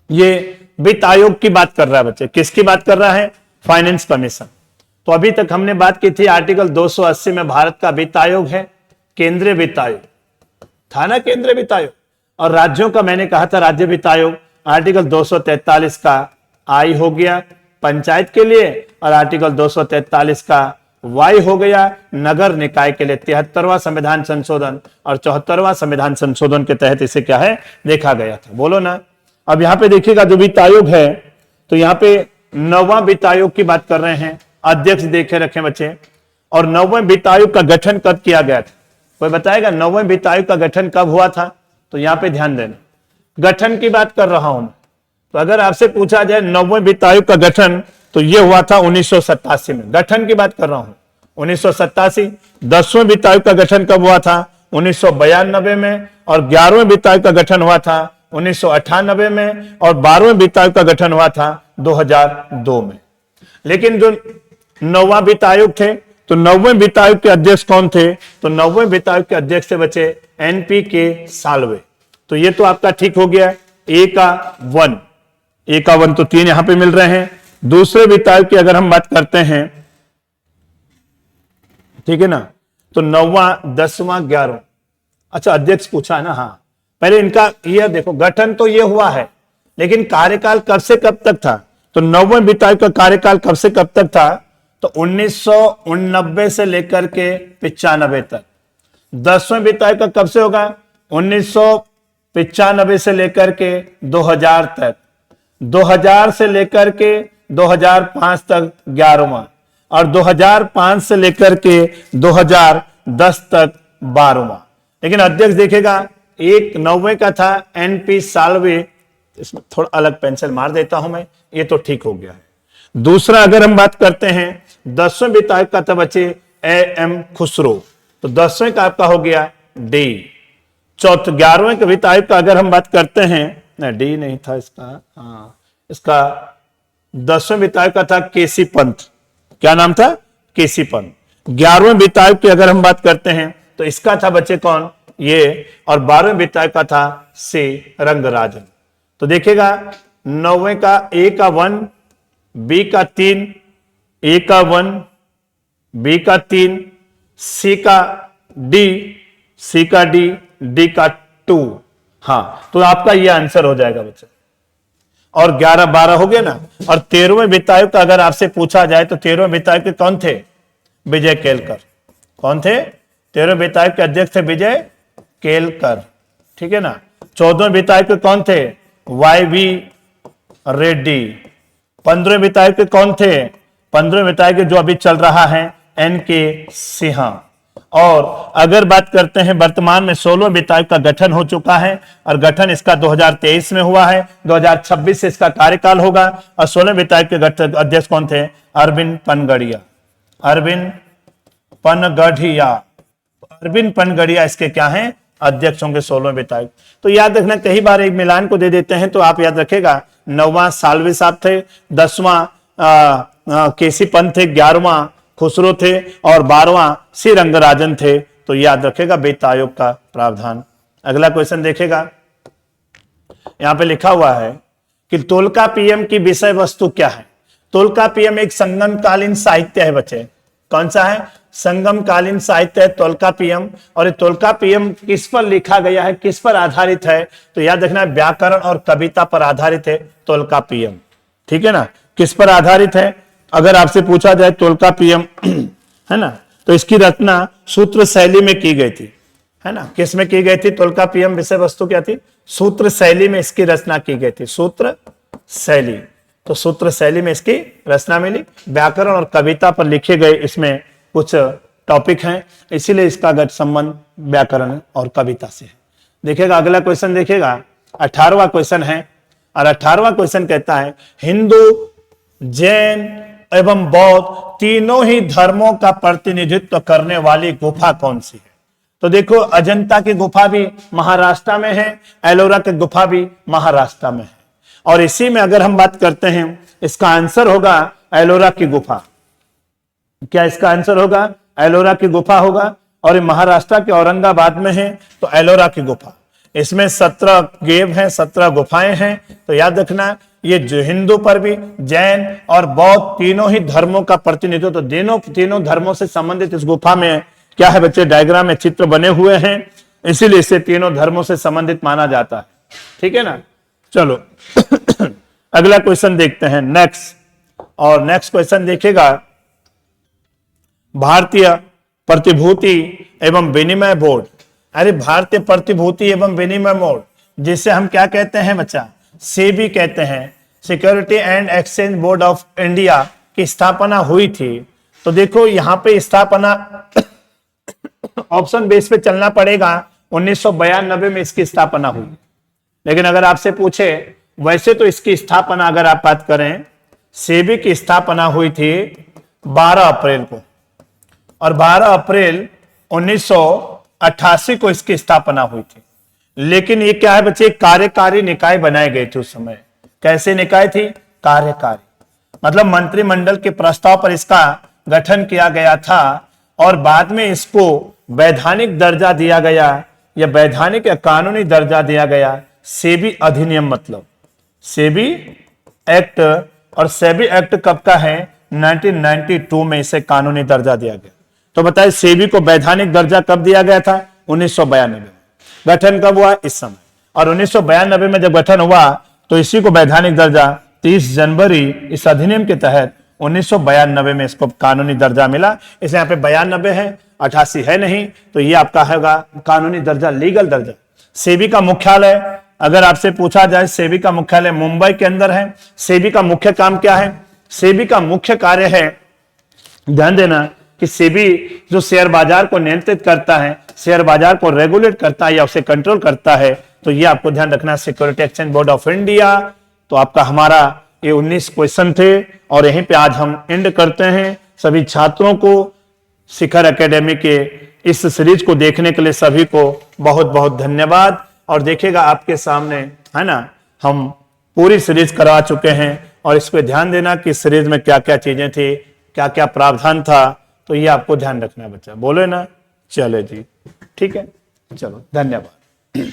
ये वित्त आयोग की बात कर रहा है बच्चे। किसकी बात कर रहा है? Finance commission. तो अभी तक हमने बात की थी आर्टिकल 280 में भारत का वित्त आयोग है, केंद्रीय वित्त आयोग था ना, केंद्रीय वित्त आयोग। और राज्यों का मैंने कहा था राज्य वित्त आयोग, आर्टिकल 243 का आई हो गया पंचायत के लिए, और आर्टिकल 243 का वाई हो गया नगर निकाय के लिए। 73वां संविधान संशोधन और 74वां संविधान संशोधन के तहत इसे क्या है, देखा गया था। बोलो ना। अब यहां पे देखिएगा, जो वित्त आयोग है, तो यहां पे 9वां वित्त आयोग की बात कर रहे हैं, अध्यक्ष देखे रखें बच्चे। और 9वें वित्त आयोग का गठन कब किया गया था? कोई बताएगा 9वें वित्त आयोग का गठन कब हुआ था? तो यहां पे ध्यान देना, गठन की बात कर रहा हूं। तो अगर आपसे पूछा जाए 9वें वित्त आयोग का गठन, तो यह हुआ था 1987 में। गठन की बात कर रहा हूं, 1987। 10वें वित्त आयोग का गठन कब हुआ था? 1992 में। और 11वें वित्त आयोग का गठन हुआ था 1998 में। और 12वें वित्त आयोग का गठन हुआ था 2002 में। लेकिन जो 9वां वित्त आयोग थे, तो 9वें वित्त आयोग के अध्यक्ष कौन थे? तो 9वें वित्त आयोग के अध्यक्ष थे बच्चे एनपीके साल्वे। तो ये तो आपका ठीक हो गया, ए का वन तो 3 यहां पे मिल रहे हैं। दूसरे वित्त आयोग की अगर हम बात करते हैं, ठीक है ना, तो 9वां 10वां 11वां, अच्छा अध्यक्ष पूछा है ना, हाँ। पहले इनका ये देखो, गठन तो ये हुआ है, लेकिन कार्यकाल कब से कब तक था? तो 9वें वित्त आयोग का कार्यकाल कब से कब तक था? तो 1989 से लेकर के 95 तक। 10वें वित्त आयोग का कब से होगा? 1995 से लेकर के 2000 तक। 2000 से लेकर के 2005 तक 11वां। और 2005 से लेकर के 2010 तक 12वां। लेकिन अध्यक्ष देखेगा, एक 9वें का था एनपी साल्वे, इसमें थोड़ा अलग पेंसिल मार देता हूं मैं, ये तो ठीक हो गया है। दूसरा अगर हम बात करते हैं 10वें वित्त आयोग का था बच्चे एएम खुसरो, तो 10वें का आपका हो गया डी। 11वें के वित्त आयोग का अगर हम बात करते हैं, डी नहीं था इसका, हाँ इसका 10वें वित्त आयोग का था केसी पंत। क्या नाम था? केसी पंत। 11वें वित्त आयोग की अगर हम बात करते हैं, तो इसका था बच्चे कौन? ये। और 12वें वित्त आयोग का था सी रंगराजन। तो देखिएगा, 9वें का ए का 1, बी का 3, ए का 1, बी का 3, सी का डी, सी का डी, डी का 2। हाँ, तो आपका ये आंसर हो जाएगा बच्चे। और 11 12 हो गया ना। और 13वें वित्त आयोग का अगर आपसे पूछा जाए, तो 13वें वित्त आयोग के कौन थे? विजय केलकर। कौन थे? 13वें वित्त आयोग के अध्यक्ष थे विजय केलकर, ठीक है ना। 14वें वित्त आयोग के कौन थे? YV रेड्डी। 15वें वित्त आयोग के कौन थे? 15वें वित्त आयोग जो अभी चल रहा है NK सिन्हा। और अगर बात करते हैं वर्तमान में 16वें वित्त आयोग का गठन हो चुका है और गठन इसका 2023 में हुआ है, 2026 से इसका कार्यकाल होगा। और 16वें वित्त आयोग के गठन अध्यक्ष कौन थे? अरविंद पनगड़िया। अरविंद पनगढ़िया, अरविंद पनगढ़िया इसके क्या हैं? अध्यक्ष होंगे 16वें वित्त आयोग। तो याद रखना, कई बार एक मिलान को दे देते हैं तो आप याद रखेगा 9वां सालवे साहब थे, 10वां केसी पंत थे, 11वां खुसरो थे और 12वां सी रंगराजन थे। तो याद रखेगा वित्त आयोग का प्रावधान। अगला क्वेश्चन देखेगा, यहां पे लिखा हुआ है कि तोलकाप्पियम की विषय वस्तु क्या है? तोलकाप्पियम एक संगमकालीन साहित्य है बच्चे। कौन सा है? संगमकालीन साहित्य है तोलकाप्पियम। और ये तोलकाप्पियम किस पर लिखा गया है, किस पर आधारित है? तो याद रखना व्याकरण और कविता पर आधारित है तोलकाप्पियम। ठीक है ना, किस पर आधारित है? अगर आपसे पूछा जाए तोलकाप्पियम है ना, तो इसकी रचना सूत्र शैली में की गई थी, है ना। किस में की गई थी? तोलकाप्पियम विषय वस्तु क्या थी? सूत्र शैली में इसकी रचना की गई थी, सूत्र शैली। तो सूत्र शैली में इसकी रचना मिली। व्याकरण और कविता पर लिखे गए इसमें कुछ टॉपिक हैं, इसीलिए इसका गठ संबंध व्याकरण और कविता से है। देखिएगा अगला क्वेश्चन, देखिएगा 18वां क्वेश्चन है। और 18वां क्वेश्चन कहता है हिंदू, जैन एवं बौद्ध तीनों ही धर्मों का प्रतिनिधित्व करने वाली गुफा कौन सी है? तो देखो, अजंता की गुफा भी महाराष्ट्र में है, एलोरा की गुफा भी महाराष्ट्र में है। और इसी में अगर हम बात करते हैं, इसका आंसर होगा एलोरा की गुफा। क्या इसका आंसर होगा? एलोरा की गुफा होगा। और महाराष्ट्र के औरंगाबाद में है तो एलोरा की गुफा। इसमें 17 गेव हैं, 17 गुफाएं हैं। तो याद रखना, ये जो हिंदू पर भी, जैन और बौद्ध तीनों ही धर्मों का प्रतिनिधित्व, तो तीनों धर्मों से संबंधित इस गुफा में क्या है बच्चे? डायग्राम में चित्र बने हुए हैं, इसीलिए इसे तीनों धर्मों से संबंधित माना जाता है। ठीक है ना। चलो अगला क्वेश्चन देखते हैं, नेक्स्ट। और नेक्स्ट क्वेश्चन देखिएगा, भारतीय प्रतिभूति एवं विनिमय बोर्ड। अरे भारतीय प्रतिभूति एवं विनिमय बोर्ड, जिसे हम क्या कहते हैं बच्चा? सेबी कहते हैं, security and exchange board of India की स्थापना हुई थी। तो देखो यहां पे स्थापना ऑप्शन बेस पे चलना पड़ेगा। 1992 में इसकी स्थापना हुई। लेकिन अगर आपसे पूछे, वैसे तो इसकी स्थापना अगर आप बात करें, सेबी की स्थापना हुई थी 12 अप्रैल को, और 12 अप्रैल 1988 को इसकी स्थापना हुई थी। लेकिन ये क्या है बच्चे? कार्यकारी निकाय बनाए गए थे उस समय। कैसे निकाय थी? कार्यकारी, मतलब मंत्रिमंडल के प्रस्ताव पर इसका गठन किया गया था और बाद में इसको वैधानिक दर्जा दिया गया, या वैधानिक या कानूनी दर्जा दिया गया। सेबी अधिनियम, मतलब सेबी एक्ट। और सेबी एक्ट कब का है? 1992 में इसे कानूनी दर्जा दिया गया। तो बताइए सेबी को वैधानिक दर्जा कब दिया गया था? 1992 में। गठन कब हुआ? इस समय। और 1992 में जब गठन हुआ तो इसी को वैधानिक दर्जा 30 जनवरी इस अधिनियम के तहत 1992 में इसको कानूनी दर्जा मिला। इसे यहाँ पे 92 है, 88 है नहीं, तो ये आपका होगा कानूनी दर्जा, लीगल दर्जा। सेबी का मुख्यालय, अगर आपसे पूछा जाए, सेबी का मुख्यालय मुंबई के अंदर है। सेबी का मुख्य काम क्या है? सेबी का मुख्य कार्य है, ध्यान देना, कि सेबी जो शेयर बाजार को नियंत्रित करता है, शेयर बाजार को रेगुलेट करता है या उसे कंट्रोल करता है। तो ये आपको ध्यान रखना, security exchange board of India. तो आपका हमारा ये 19 क्वेश्चन थे और यहीं पे आज हम एंड करते हैं। सभी छात्रों को शिखर एकेडमी के इस सीरीज को देखने के लिए सभी को बहुत बहुत धन्यवाद। और देखिएगा आपके सामने, है ना, हम पूरी सीरीज करवा चुके हैं और इस पे ध्यान देना कि सीरीज में क्या क्या चीजें थी, क्या क्या प्रावधान था। तो ये आपको ध्यान रखना है बच्चा, बोले ना। चले जी, ठीक है, चलो धन्यवाद।